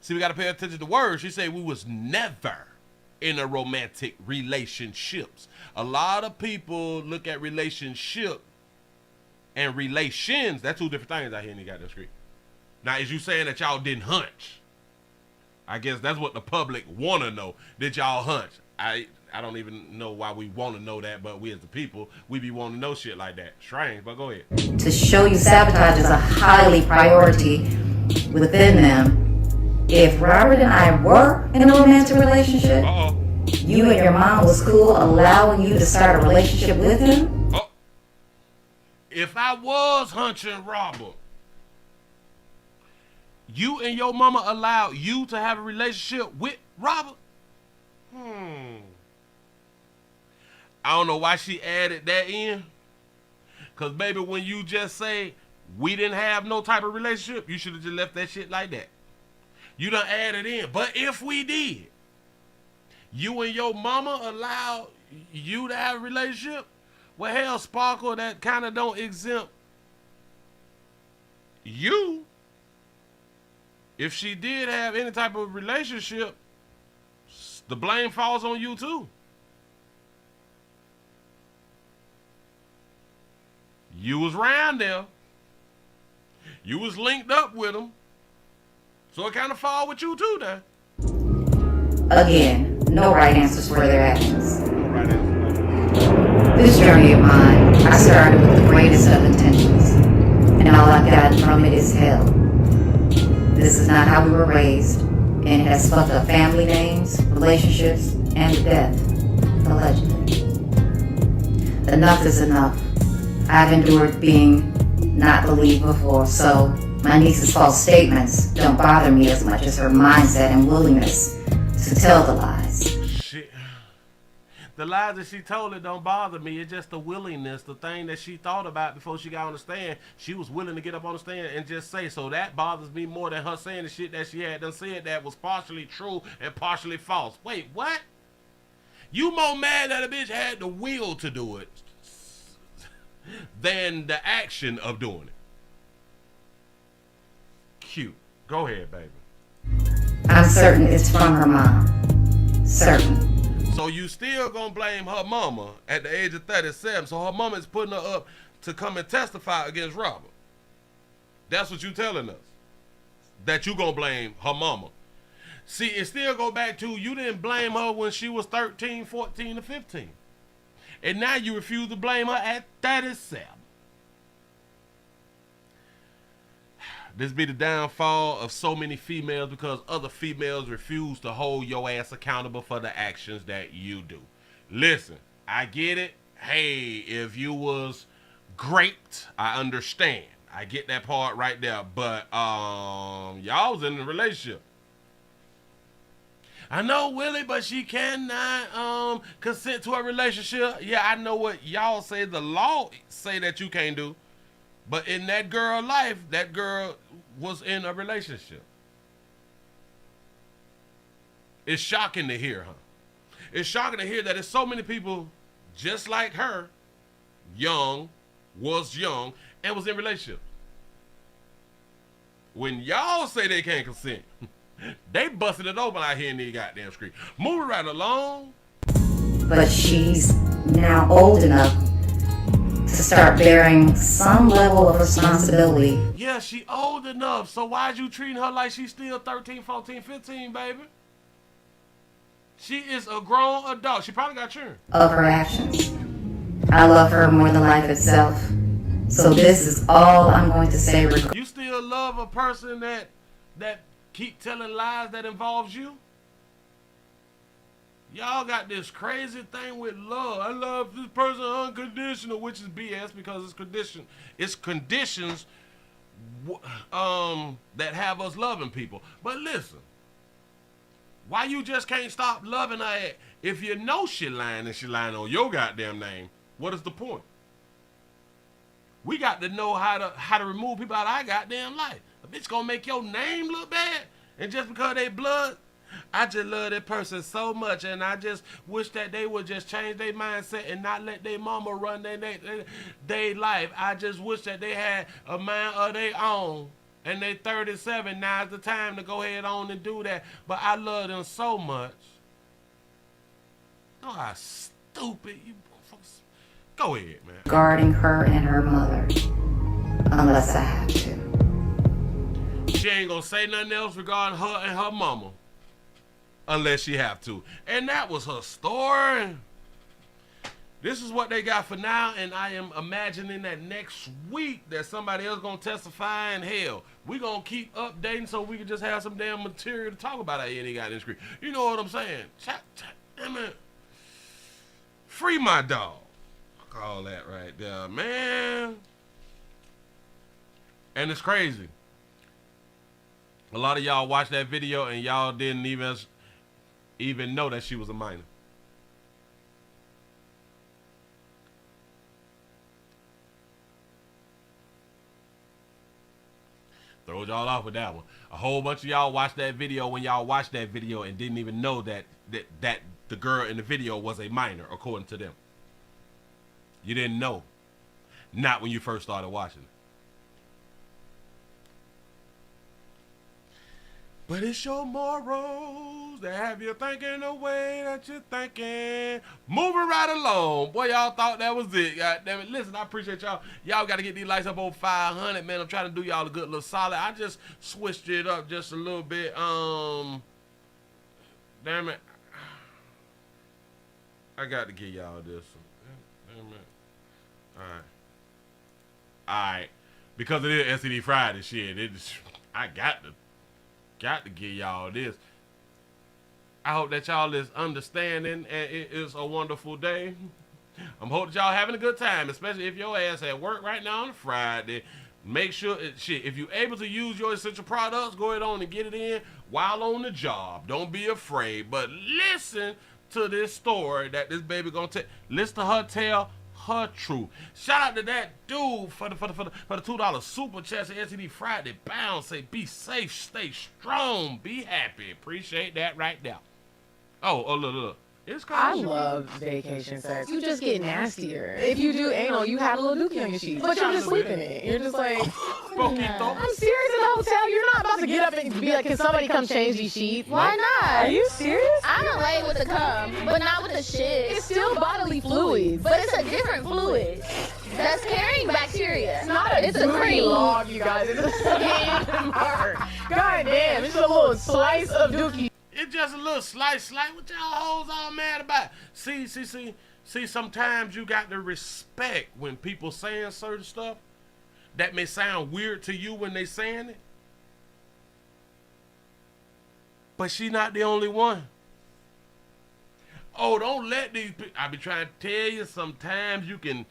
See, we got to pay attention to words. She said we was never in a romantic relationships. A lot of people look at relationship and relations. That's two different things out here in the goddamn street. Now, is you saying that y'all didn't hunch? I guess that's what the public want to know. Did y'all hunch? I don't even know why we want to know that, but we as the people, we be wanting to know shit like that. Strange, but go ahead. To show you sabotage is a highly priority within them. If Robert and I were in a romantic relationship, you and your mom was cool allowing you to start a relationship with him? If I was hunching Robert, you and your mama allowed you to have a relationship with Robert? I don't know why she added that in. Because, baby, when you just say we didn't have no type of relationship, you should have just left that shit like that. You done added in. But if we did, you and your mama allowed you to have a relationship, well, hell, Sparkle, that kind of don't exempt you. If she did have any type of relationship, the blame falls on you too. You was around there. You was linked up with them. So it kind of fall with you too now. Again, no right answers for their actions. No right answers. This journey of mine, I started with the greatest of intentions, and all I've gotten from it is hell. This is not how we were raised, and it has fucked up family names, relationships, and death, allegedly. Enough is enough. I've endured being not believed before, so my niece's false statements don't bother me as much as her mindset and willingness to tell the lies. Shit. The lies that she told it don't bother me. It's just the willingness, the thing that she thought about before she got on the stand. She was willing to get up on the stand and just say. So that bothers me more than her saying the shit that she had done said that was partially true and partially false. Wait, what? You more mad that a bitch had the will to do it than the action of doing it. Cute. Go ahead, baby. I'm certain it's from her mom. Certain. So you still gonna blame her mama at the age of 37. So her mama is putting her up to come and testify against Robert. That's what you telling us. That you gonna blame her mama. See, it still go back to you didn't blame her when she was 13, 14, or 15. And now you refuse to blame her at 37. This be the downfall of so many females because other females refuse to hold your ass accountable for the actions that you do. Listen, I get it. Hey, if you was great, I understand. I get that part right there. But y'all was in a relationship. I know, Willie, but she cannot consent to a relationship. Yeah, I know what y'all say the law say that you can't do. But in that girl life, that girl was in a relationship. It's shocking to hear, huh? It's shocking to hear that there's so many people just like her, was young, and was in relationships. When y'all say they can't consent, they busted it open out here in these goddamn street. Moving right along. But she's now old enough to start bearing some level of responsibility. Yeah, she old enough. So why'd you treating her like she's still 13, 14, 15, baby? She is a grown adult. She probably got children. Of her actions. I love her more than life itself. So this is all I'm going to say. You still love a person that keep telling lies that involves you? Y'all got this crazy thing with love. I love this person unconditional, which is BS because it's conditions that have us loving people. But listen, why you just can't stop loving her? If you know she lying and she lying on your goddamn name, what is the point? We got to know how to remove people out of our goddamn life. A bitch gonna make your name look bad, and just because they blood. I just love that person so much, and I just wish that they would just change their mindset and not let their mama run their life. I just wish that they had a mind of their own, and they 37. Now's the time to go ahead on and do that. But I love them so much. Oh, how stupid you folks. Go ahead, man. Regarding her and her mother, unless I have to. She ain't gonna say nothing else regarding her and her mama. Unless she have to. And that was her story. This is what they got for now, and I am imagining that next week that somebody else gonna testify in hell. We gonna keep updating so we can just have some damn material to talk about out here in the goddamn screen. You know what I'm saying? Damn it. Free my dog. I call that right there, man. And it's crazy. A lot of y'all watched that video and y'all didn't even know that she was a minor. Throwed y'all off with that one. A whole bunch of y'all watched that video when y'all watched that video and didn't even know that the girl in the video was a minor, according to them. You didn't know. Not when you first started watching it. But it's your morals that have you thinking the way that you're thinking. Moving right along. Boy, y'all thought that was it. God damn it. Listen, I appreciate y'all. Y'all got to get these lights up on 500, man. I'm trying to do y'all a good little solid. I just switched it up just a little bit. Damn it. I got to give y'all this one. Damn it. Alright. Because it is STD Friday shit. I got to give y'all this. I hope that y'all is understanding and it is a wonderful day. I'm hoping y'all having a good time, especially if your ass at work right now on a Friday. Make sure, if you're able to use your essential products, go ahead on and get it in while on the job. Don't be afraid, but listen to this story that this baby gonna tell. Listen to her tell her truth. Shout out to that dude for the $2 super chat. STD Friday bounce. Say be safe, stay strong, be happy. Appreciate that right now. Oh, look. It's I called love vacation sex. You just get nastier. If you do anal, you have a little dookie on your sheets, but you're just sleeping in it. You're just like, I'm serious in the hotel. You're not about to get up and be like, can somebody come change these sheets? Why not? Are you serious? I can lay with the cum, but not with the shit. It's still bodily fluids. But it's a different fluid that's carrying bacteria. It's not a cream log, you guys. It's a skin mark. God damn, it's a little slice of dookie. It's just a little slice. What y'all hoes all mad about? See, sometimes you got to respect when people saying certain stuff that may sound weird to you when they saying it. But she not the only one. Oh, don't let these people, I be trying to tell you, sometimes you can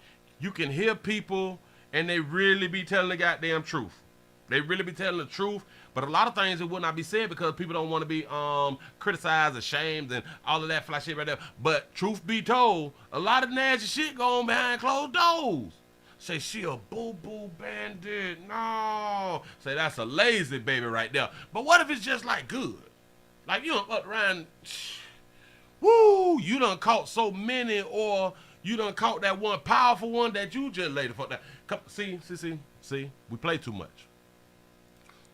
hear people and they really be telling the goddamn truth. They really be telling the truth. But a lot of things it would not be said because people don't want to be criticized, ashamed, and all of that fly shit right there. But truth be told, a lot of nasty shit going on behind closed doors. Say she a boo-boo bandit. No. Say that's a lazy baby right there. But what if it's just like good? Like you done up around, woo, you done caught so many, or you done caught that one powerful one that you just laid the fuck down. See, we play too much.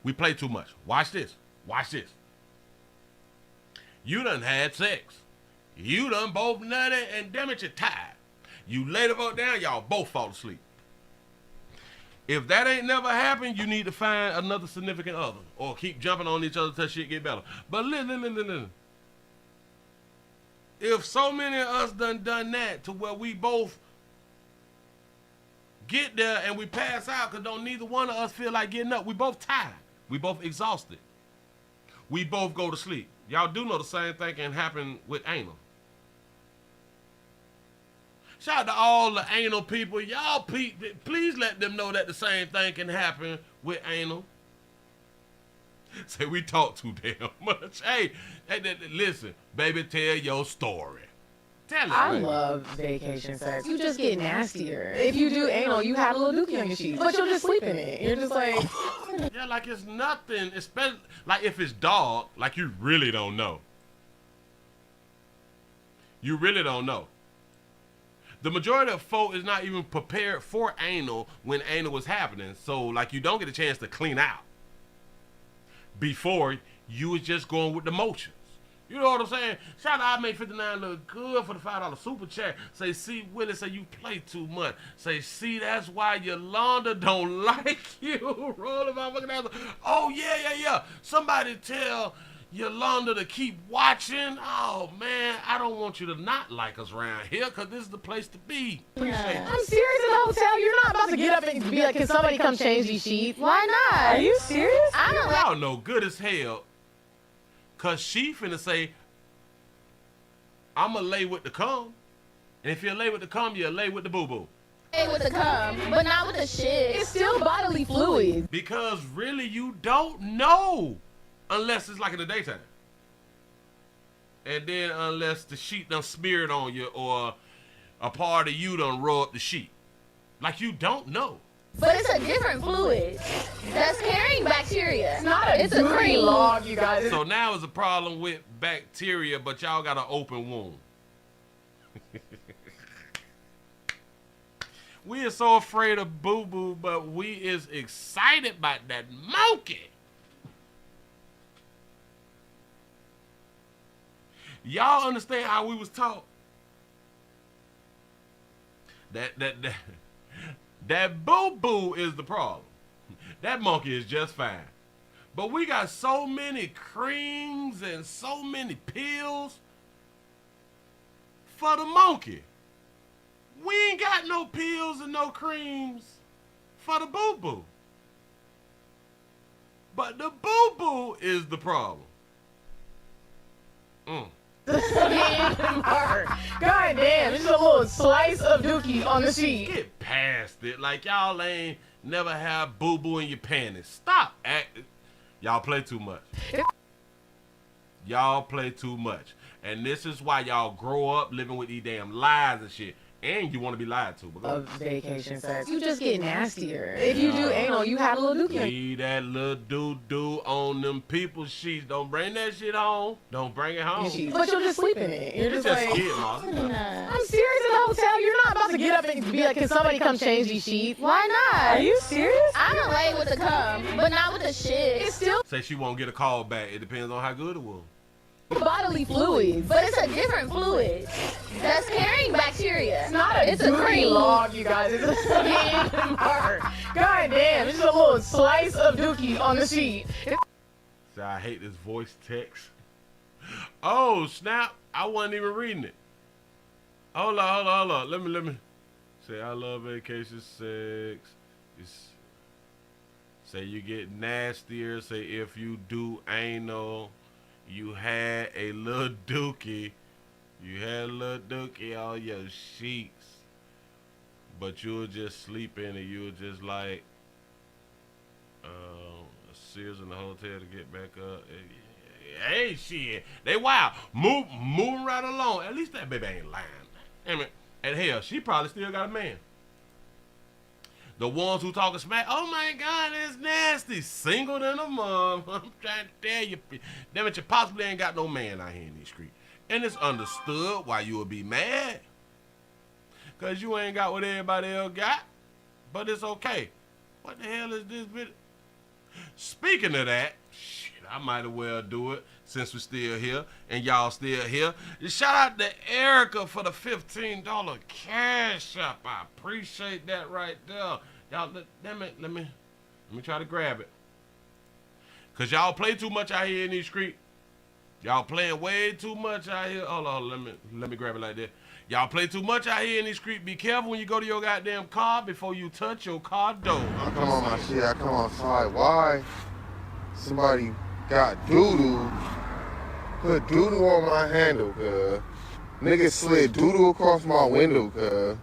We play too much. Watch this. You done had sex. You done both nutted and damn it, you're tired. You lay the fuck down, y'all both fall asleep. If that ain't never happened, you need to find another significant other or keep jumping on each other till shit get better. But listen. If so many of us done that to where we both get there and we pass out because don't neither one of us feel like getting up. We both tired. We both exhausted. We both go to sleep. Y'all do know the same thing can happen with anal. Shout out to all the anal people. Y'all, please let them know that the same thing can happen with anal. Say we talk too damn much. Hey, listen, baby, tell your story. I love vacation sex. You just get nastier. If you do anal, you have a little dookie on your sheets, but you're just sleeping in it. You're just like, yeah, like it's nothing. Especially like if it's dog, like you really don't know. You really don't know. The majority of folk is not even prepared for anal when anal was happening. So like you don't get a chance to clean out before you was just going with the motions. You know what I'm saying? Shout out, I made 59 look good for the $5 super chat. Say, see, Willie, say you play too much. Say, see, that's why Yolanda don't like you. Rolling my fucking ass. Oh, yeah. Somebody tell Yolanda to keep watching. Oh, man, I don't want you to not like us around here because this is the place to be. Appreciate it. I'm serious in the hotel. You're not about to get up and be like, can somebody come change these sheets? Why not? Are you serious? Y'all know good as hell. Because she finna say, I'm going to lay with the cum. And if you lay with the cum, you lay with the boo-boo. Lay with the cum, but not with the shit. It's still bodily fluids. Because really, you don't know. Unless it's like in the daytime. And then unless the sheet done smeared on you or a part of you done rubbed the sheet. Like you don't know. But it's a different fluid that's carrying bacteria. It's a cream log, you guys. So now it's a problem with bacteria, but y'all got an open wound. We are so afraid of boo-boo, but we is excited about that monkey. Y'all understand how we was taught? That boo-boo is the problem. That monkey is just fine. But we got so many creams and so many pills for the monkey. We ain't got no pills and no creams for the boo-boo. But the boo-boo is the problem. God damn, it's a little slice of dookie on the sheet. Get past it. Like, y'all ain't never have boo-boo in your panties. Stop acting. Y'all play too much. Y'all play too much. And this is why y'all grow up living with these damn lies and shit. And you want to be lied to. Of vacation sex. You just get nastier. If you do anal, you had a little dookie. Leave that little doo-doo on them people's sheets. Don't bring that shit home. Don't bring it home. But you'll just sleep in it. You're just like, scared, Mom. I'm serious in the hotel. You're not about to get up and be like, can somebody come change these sheets? Why not? Are you serious? I don't lay with the cum, but not with the shit. It's still Say she won't get a call back. It depends on how good it was. bodily fluids. But it's a different fluid that's carrying bacteria. It's not a It's a cream. log, you guys. It's a skin mark. God damn, it's a little slice of dookie on the sheet. So I hate this voice text. Oh, snap. I wasn't even reading it. Hold on. Let me. Say, I love vacation sex. Say you get nastier. Say if you do anal. You had a little dookie. You had a little dookie on your sheets. But you were just sleeping and you were just like Sears in the hotel to get back up. Hey, shit. They wild. Moving right along. At least that baby ain't lying. I mean, and hell, she probably still got a man. The ones who talking smack, oh my God, that's nasty. Single than a mom. I'm trying to tell you. Damn it, you possibly ain't got no man out here in these streets. And it's understood why you would be mad. Because you ain't got what everybody else got. But it's okay. What the hell is this bitch? Speaking of that, shit, I might as well do it since we're still here and y'all still here. Shout out to Erica for the $15 cash up. I appreciate that right there. Y'all, damn it, let me try to grab it. Cause y'all play too much out here in these streets. Y'all playing way too much out here. Hold on, let me grab it like that. Y'all play too much out here in these streets. Be careful when you go to your goddamn car before you touch your car door. I come on my shit, I come outside. Why? Somebody got doo-doo. Put doo-doo on my handle, cuz. Nigga slid doo-doo across my window, cuz.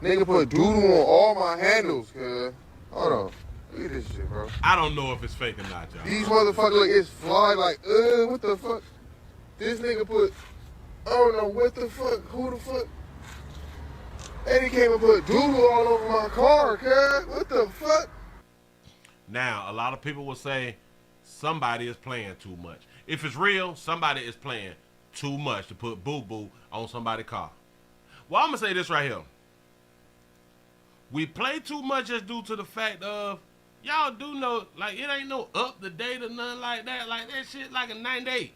Nigga put doo-doo on all my handles, cuz. Hold on. Look at this shit, bro. I don't know if it's fake or not, y'all. These motherfuckers, like, it's fly, like, what the fuck? This nigga put, I don't know what the fuck, who the fuck? And he came and put doo-doo all over my car, cuz. What the fuck? Now, a lot of people will say somebody is playing too much. If it's real, somebody is playing too much to put boo-boo on somebody's car. Well, I'm going to say this right here. We play too much just due to the fact of, y'all do know, like, it ain't no up-to-date or nothing like that. Like, that shit like a 98.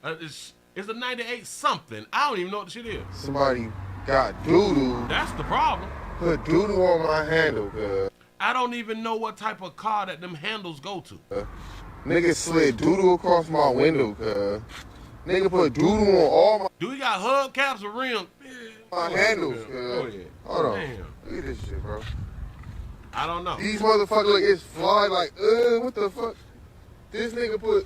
It's a 98 something. I don't even know what the shit is. Somebody got doo-doo. That's the problem. Put doo-doo on my handle, cuz. I don't even know what type of car that them handles go to. Nigga slid doo-doo across my window, cuz. Nigga put doo-doo on all my... Do we got hubcaps or rims? My handles, cuz. Oh, yeah. Hold on. Damn. Look at this shit, bro. I don't know. These motherfuckers, like, it's fly, like, what the fuck? This nigga put,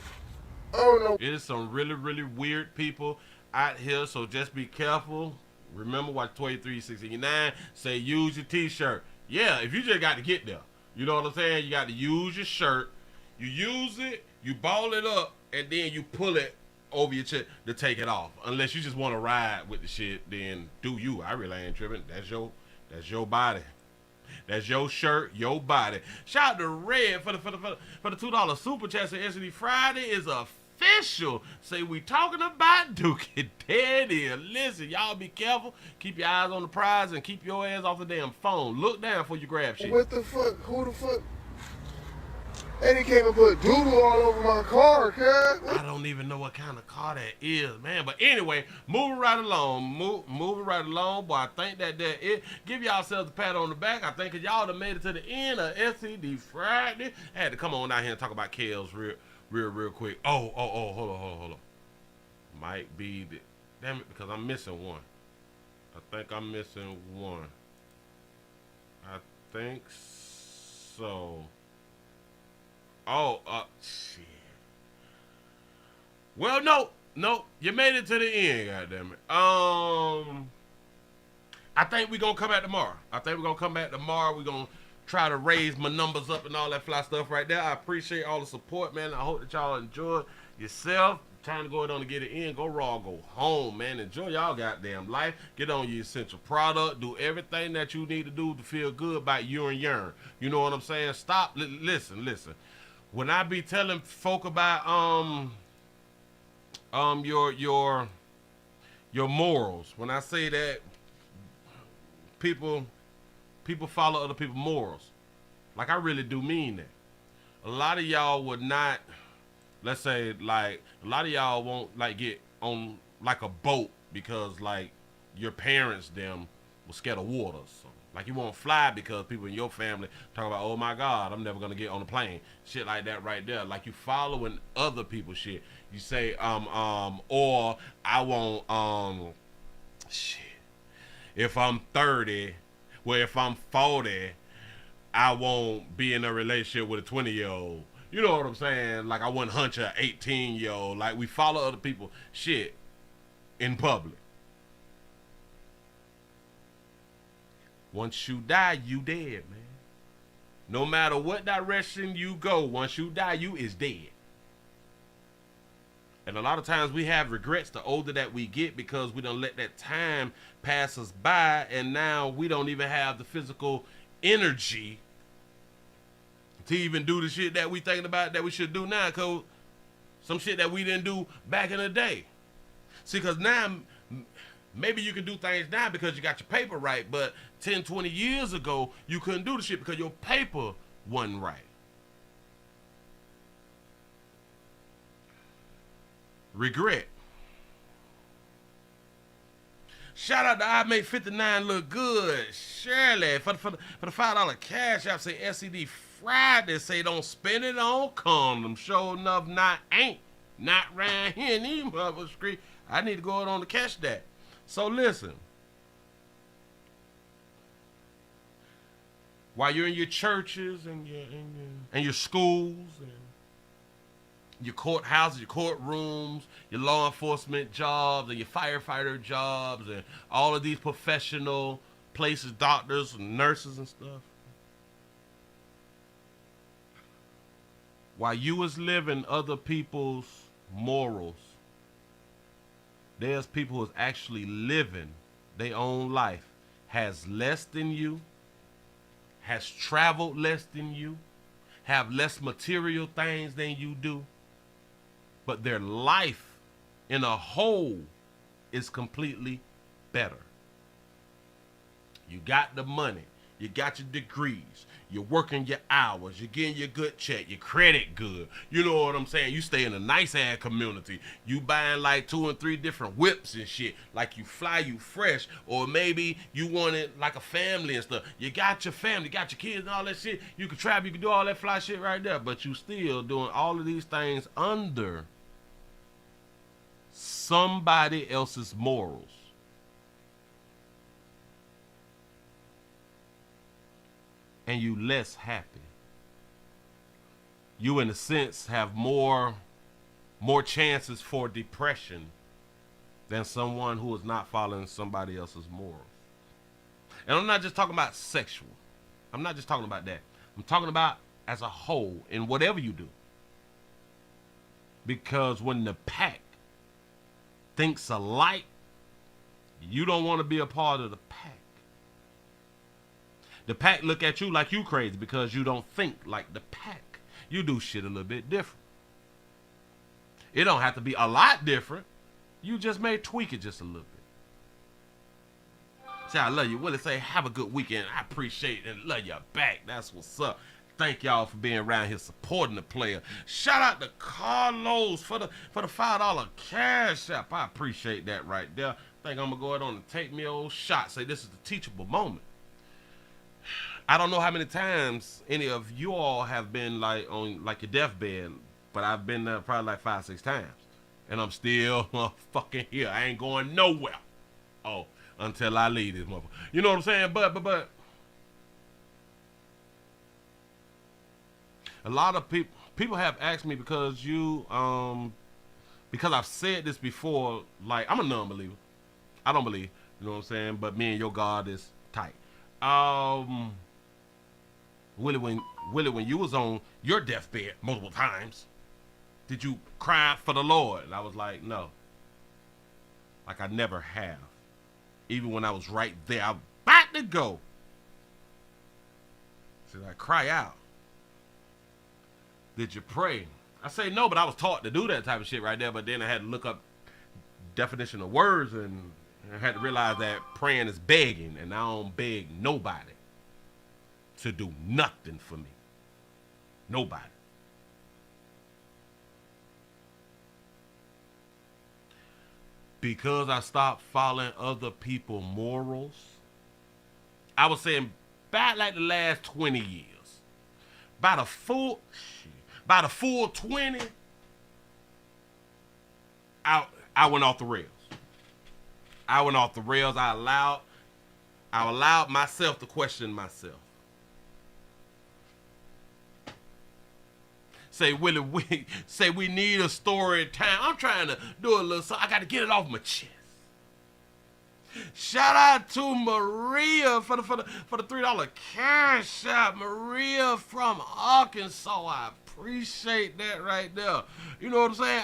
I don't know. It is some really, really weird people out here, so just be careful. Remember what 2369 say, use your t-shirt. Yeah, if you just got to get there. You know what I'm saying? You got to use your shirt. You use it, you ball it up, and then you pull it over your chest to take it off. Unless you just want to ride with the shit, then do you. I really ain't tripping. That's your body. That's your shirt, your body. Shout out to Red for the $2 super chat. So SD Friday is official. Say we talking about Dookie. There it is. Listen, y'all be careful. Keep your eyes on the prize and keep your ass off the damn phone. Look down before you grab shit. What the fuck? Who the fuck? And he came and put doo-doo all over my car, cuz. I don't even know what kind of car that is, man. But anyway, moving right along. Moving right along, boy. I think that it. Give yourselves a pat on the back. I think y'all done made it to the end of SCD Friday. I had to come on out here and talk about Kels real quick. Oh, hold on. Might be the, damn it, because I'm missing one. I think I'm missing one. I think So, shit. Well, no, you made it to the end, goddammit. I think we're gonna come back tomorrow. We're gonna try to raise my numbers up and all that fly stuff right there. I appreciate all the support, man. I hope that y'all enjoy yourself. Time to go on to get it in. Go raw, go home, man. Enjoy y'all goddamn life. Get on your essential product. Do everything that you need to do to feel good about you and yourn. You know what I'm saying? Stop. Listen. When I be telling folk about your morals, when I say that people follow other people's morals, like I really do mean that. A lot of y'all would not. Let's say, like, a lot of y'all won't, like, get on, like, a boat because, like, your parents, them, were scared of water. So, like, you won't fly because people in your family talk about, oh, my God, I'm never going to get on a plane. Shit like that right there. Like, you following other people's shit. You say, or I won't, shit. If I'm 30, well, if I'm 40, I won't be in a relationship with a 20-year-old. You know what I'm saying? Like, I wouldn't hunch a 18-year-old. Like, we follow other people shit in public. Once you die, you dead, man. No matter what direction you go, once you die, you is dead. And a lot of times we have regrets the older that we get because we don't let that time pass us by, and now we don't even have the physical energy to even do the shit that we thinking about that we should do now, cause some shit that we didn't do back in the day. See, cause now maybe you can do things now because you got your paper right, but 10, 20 years ago you couldn't do the shit because your paper wasn't right. Regret. Shout out to I Make 59 Look Good. Shirley for the $5 cash app, say SED Friday, say don't spend it on condoms. Sure enough, ain't not round here in these mother street. I need to go on to catch that. So listen, while you're in your churches and your schools and your courthouses, your courtrooms, your law enforcement jobs and your firefighter jobs and all of these professional places, doctors and nurses and stuff, while you was living other people's morals, there's people who's actually living their own life, has less than you, has traveled less than you, have less material things than you do, but their life in a whole is completely better. You got the money, you got your degrees, you're working your hours, you're getting your good check, your credit good. You know what I'm saying? You stay in a nice ass community. You buying like 2 and 3 different whips and shit. Like you fly, you fresh. Or maybe you wanted like a family and stuff. You got your family, got your kids and all that shit. You can travel, you can do all that fly shit right there. But you still doing all of these things under somebody else's morals. And you less happy. You, in a sense, have more chances for depression than someone who is not following somebody else's morals. And I'm not just talking about sexual. I'm not just talking about that. I'm talking about as a whole in whatever you do. Because when the pack thinks alike, you don't want to be a part of the pack. The pack look at you like you crazy because you don't think like the pack. You do shit a little bit different. It don't have to be a lot different. You just may tweak it just a little bit. Say, I love you. Willie say, have a good weekend. I appreciate it and love you back. That's what's up. Thank y'all for being around here supporting the player. Shout out to Carlos for the $5 cash app. I appreciate that right there. Think I'm gonna go ahead on and take me old shot. Say this is the teachable moment. I don't know how many times any of you all have been like on like your deathbed, but I've been there probably like 5, 6 times. And I'm still fucking here. I ain't going nowhere. Oh, until I leave this motherfucker. You know what I'm saying? But A lot of people have asked me because because I've said this before. Like, I'm a non-believer. I don't believe. You know what I'm saying? But me and your God is tight. Willie, when you was on your deathbed multiple times, did you cry for the Lord? And I was like, no. Like I never have. Even when I was right there, I was about to go. Did I cry out? Did you pray? I say no, but I was taught to do that type of shit right there. But then I had to look up definition of words, and I had to realize that praying is begging, and I don't beg nobody to do nothing for me. Nobody. Because I stopped following other people's morals. I was saying about like the last 20 years. About a full 20, I went off the rails. I went off the rails. I allowed myself to question myself. Say, Willie, we need a story time. I'm trying to do a little something. I got to get it off my chest. Shout out to Maria for the $3 cash out. Maria from Arkansas. I appreciate that right there. You know what I'm saying?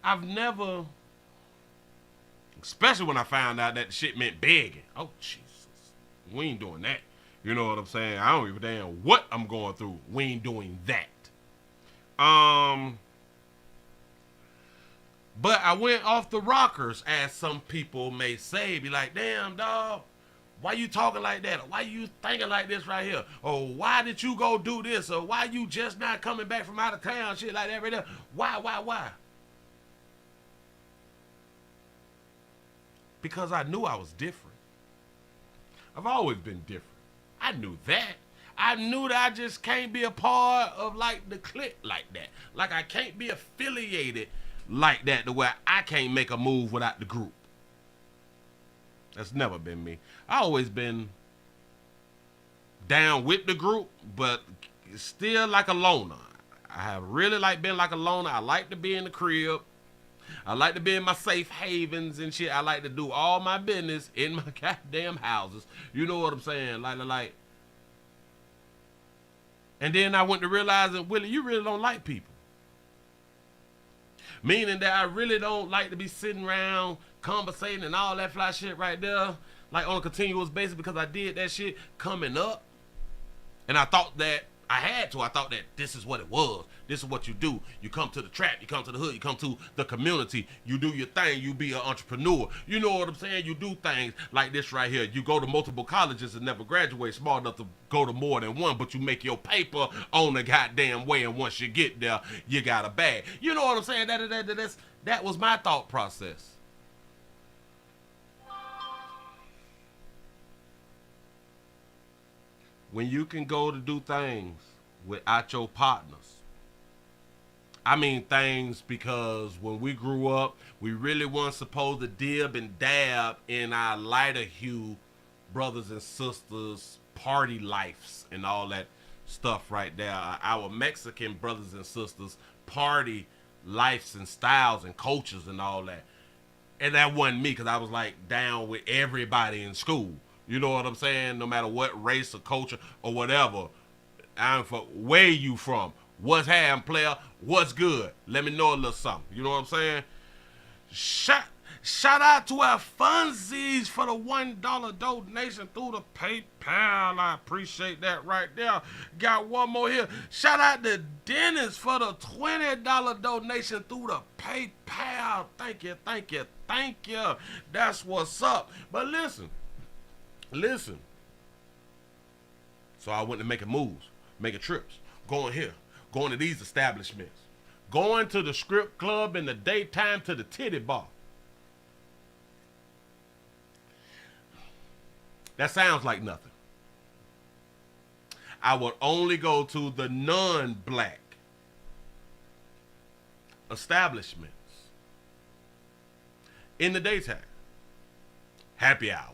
I've never, especially when I found out that the shit meant begging. Oh Jesus, we ain't doing that. You know what I'm saying? I don't give a damn what I'm going through. We ain't doing that. But I went off the rockers, as some people may say. Be like, damn, dog, why you talking like that? Or why you thinking like this right here? Or why did you go do this? Or why you just not coming back from out of town? Shit like that right there. Why? Because I knew I was different. I've always been different. I knew that. I knew that I just can't be a part of like the clique like that. Like I can't be affiliated like that to where I can't make a move without the group. That's never been me. I always been down with the group, but still like a loner. I have really been like a loner. I like to be in the crib. I like to be in my safe havens and shit. I like to do all my business in my goddamn houses. You know what I'm saying? Like. And then I went to realizing, Willie, you really don't like people. Meaning that I really don't like to be sitting around conversating and all that fly shit right there, like on a continuous basis, because I did that shit coming up. And I thought that I had to. I thought that this is what it was. This is what you do. You come to the trap. You come to the hood. You come to the community. You do your thing. You be an entrepreneur. You know what I'm saying? You do things like this right here. You go to multiple colleges and never graduate. Smart enough to go to more than one, but you make your paper on the goddamn way. And once you get there, you got a bag. You know what I'm saying? That was my thought process. When you can go to do things without your partners. I mean things because when we grew up, we really weren't supposed to dib and dab in our lighter hue brothers and sisters party lives and all that stuff right there. Our Mexican brothers and sisters party lives and styles and cultures and all that. And that wasn't me because I was like down with everybody in school. You know what I'm saying? No matter what race or culture or whatever. I'm from where you from? What's happening, player? What's good? Let me know a little something. You know what I'm saying? Shout out to our funsies for the $1 donation through the PayPal. I appreciate that right there. Got one more here. Shout out to Dennis for the $20 donation through the PayPal. Thank you. That's what's up. But listen. So I went to making moves, making trips, going here, going to these establishments, going to the strip club in the daytime to the titty bar. That sounds like nothing. I would only go to the non-black establishments in the daytime. Happy hour.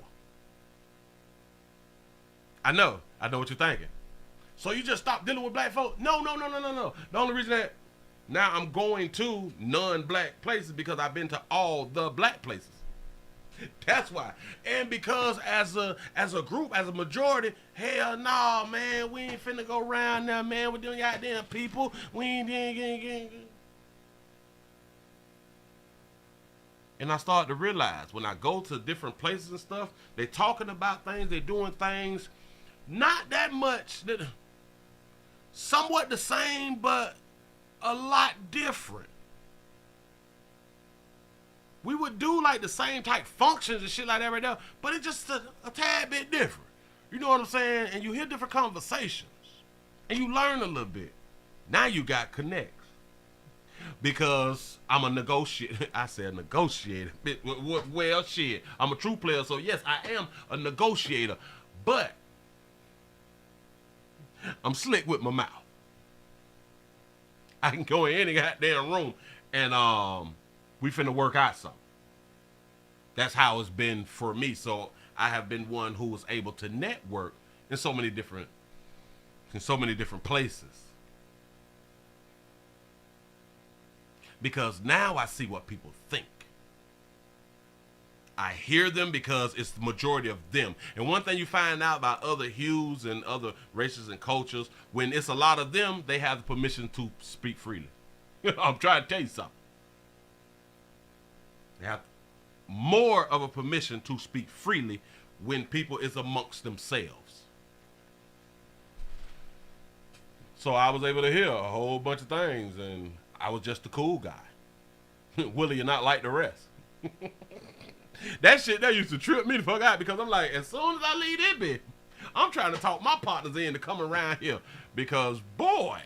I know what you're thinking. So you just stop dealing with black folk? No. The only reason that now I'm going to non-black places because I've been to all the black places. That's why. And because as a group, as a majority, hell no, man, we ain't finna go around there, man, with them goddamn people. We ain't. And I started to realize when I go to different places and stuff, they talking about things, they doing things, not that much, somewhat the same, but a lot different. We would do like the same type functions and shit like that right now, but it's just a tad bit different. You know what I'm saying? And you hear different conversations, and you learn a little bit. Now you got connects. Because I'm a negotiator. I said negotiator. Well, shit. I'm a true player, so yes, I am a negotiator. But I'm slick with my mouth. I can go in any goddamn room and we finna work out something. That's how it's been for me. So I have been one who was able to network in so many different places. Because now I see what people think. I hear them because it's the majority of them. And one thing you find out about other hues and other races and cultures, when it's a lot of them, they have the permission to speak freely. I'm trying to tell you something. They have more of a permission to speak freely when people is amongst themselves. So I was able to hear a whole bunch of things, and I was just the cool guy. Willie, you're not like the rest. That shit, that used to trip me the fuck out because I'm like, as soon as I leave this bitch, I'm trying to talk my partners in to come around here because, boy,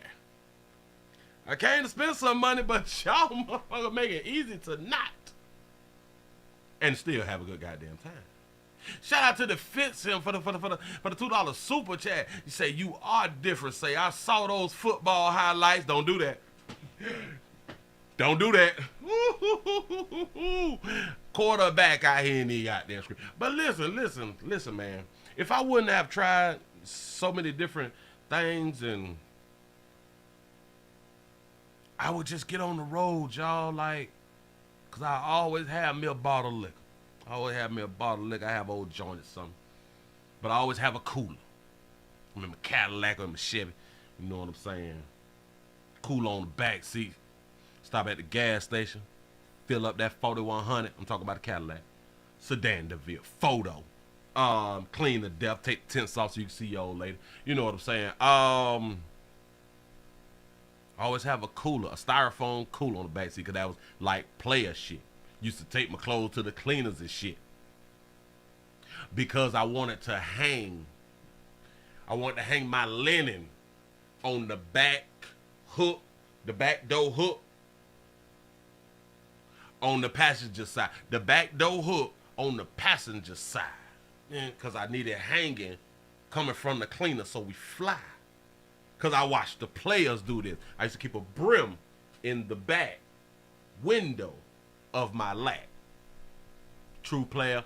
I came to spend some money, but y'all motherfucker make it easy to not and still have a good goddamn time. Shout out to the Fitz him for the $2 super chat. You say you are different. Say I saw those football highlights. Don't do that. Don't do that. Quarterback out here in the goddamn screen. But listen, man. If I wouldn't have tried so many different things, and I would just get on the road, y'all, like, cause I always have me a bottle of liquor. I always have me a bottle of liquor. I have old joint or something. But I always have a cooler. I'm in my Cadillac or in my Chevy. You know what I'm saying? Cooler on the back seat. Stop at the gas station. Fill up that 4100. I'm talking about a Cadillac. Sedan DeVille. Photo. Clean the depth. Take the tents off so you can see your old lady. You know what I'm saying? I always have a cooler. A styrofoam cooler on the back seat because that was like player shit. Used to take my clothes to the cleaners and shit. Because I wanted to hang. I wanted to hang my linen on the back hook. The back door hook. On the passenger side. The back door hook on the passenger side. Because I needed hanging coming from the cleaner so we fly. Because I watched the players do this. I used to keep a brim in the back window of my lap. True player.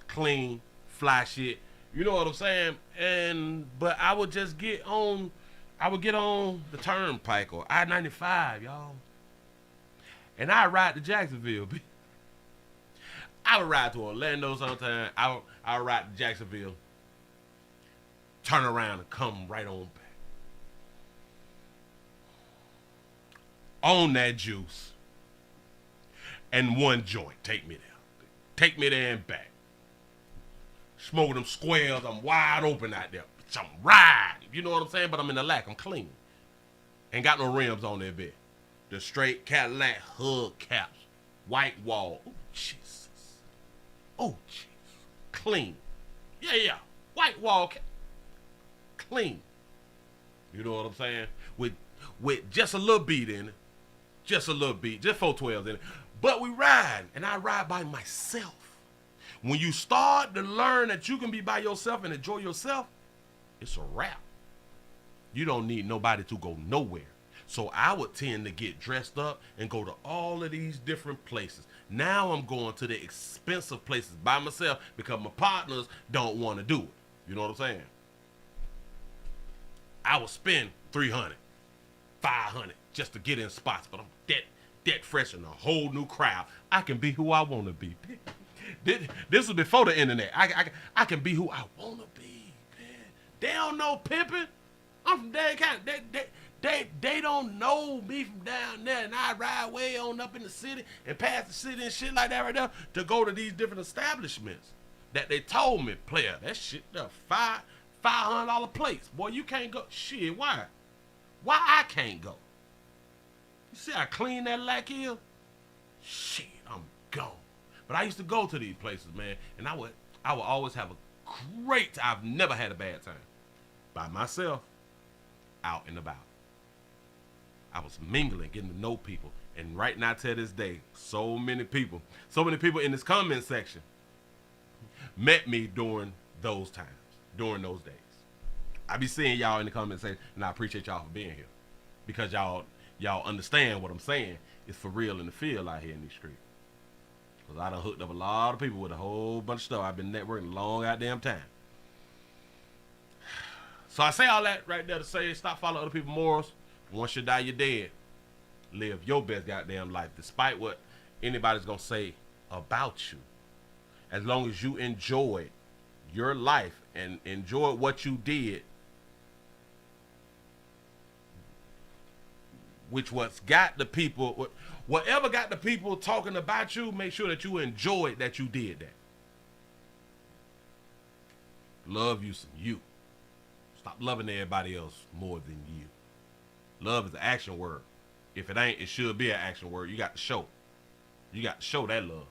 Clean. Fly shit. You know what I'm saying? But I would just get on. I would get on the turnpike or I-95, y'all. And I ride to Jacksonville. I would ride to Orlando sometime. I would ride to Jacksonville. Turn around and come right on back. On that juice. And one joint. Take me there. Take me there and back. Smoking them squares. I'm wide open out there. I'm riding. You know what I'm saying? But I'm in the lack. I'm clean. Ain't got no rims on that bit. The straight Cadillac hood caps. White wall. Oh, Jesus. Oh, Jesus. Clean. Yeah. White wall cap. Clean. You know what I'm saying? With just a little beat in it. Just a little beat. Just 412s in it. But we ride. And I ride by myself. When you start to learn that you can be by yourself and enjoy yourself, it's a wrap. You don't need nobody to go nowhere. So I would tend to get dressed up and go to all of these different places. Now I'm going to the expensive places by myself because my partners don't want to do it. You know what I'm saying? I would spend 300, 500 just to get in spots, but I'm dead fresh in a whole new crowd. I can be who I want to be. This was before the internet. I can be who I want to be, man. They don't know pimping. I'm from Dade County. They don't know me from down there, and I ride way on up in the city and past the city and shit like that right there to go to these different establishments that they told me, player, that shit, $500 plates. Boy, you can't go. Shit, why? Why I can't go? You see how clean that lack is? Shit, I'm gone. But I used to go to these places, man, and I would always have a great time. I've never had a bad time. By myself, out and about. I was mingling, getting to know people. And right now to this day, so many people in this comment section met me during those times, during those days. I be seeing y'all in the comment section, and I appreciate y'all for being here. Because y'all understand what I'm saying is for real in the field out here in these streets. Because I done hooked up a lot of people with a whole bunch of stuff. I've been networking a long goddamn time. So I say all that right there to say stop following other people's morals. Once you die, you're dead. Live your best goddamn life, despite what anybody's gonna say about you. As long as you enjoyed your life and enjoyed what you did, which what's got the people, whatever got the people talking about you, make sure that you enjoyed that you did that. Love you some you. Stop loving everybody else more than you. Love is an action word. If it ain't, it should be an action word. You got to show. You got to show that love.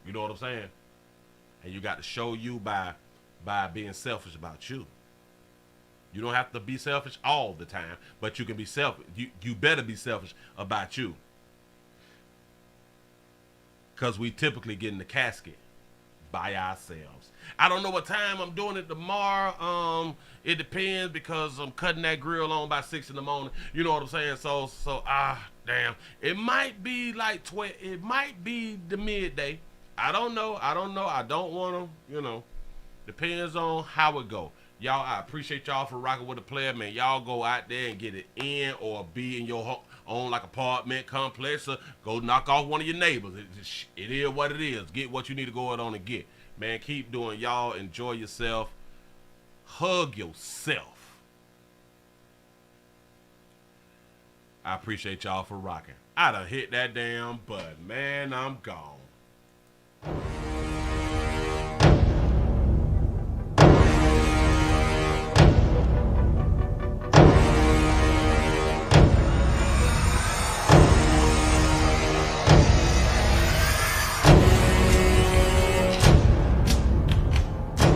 You know what I'm saying? And you got to show you by being selfish about you. You don't have to be selfish all the time, but you can be selfish. You better be selfish about you. Because we typically get in the casket by ourselves. I don't know what time I'm doing it tomorrow. It depends because I'm cutting that grill on by 6 in the morning. You know what I'm saying? So damn. It might be like 12. It might be the midday. I don't know. I don't want to, depends on how it go. Y'all, I appreciate y'all for rocking with the player, man. Y'all go out there and get it in or be in your own like apartment complex or go knock off one of your neighbors. It is what it is. Get what you need to go out on and get. Man, keep doing y'all. Enjoy yourself. Hug yourself. I appreciate y'all for rocking. I done hit that damn button. Man, I'm gone.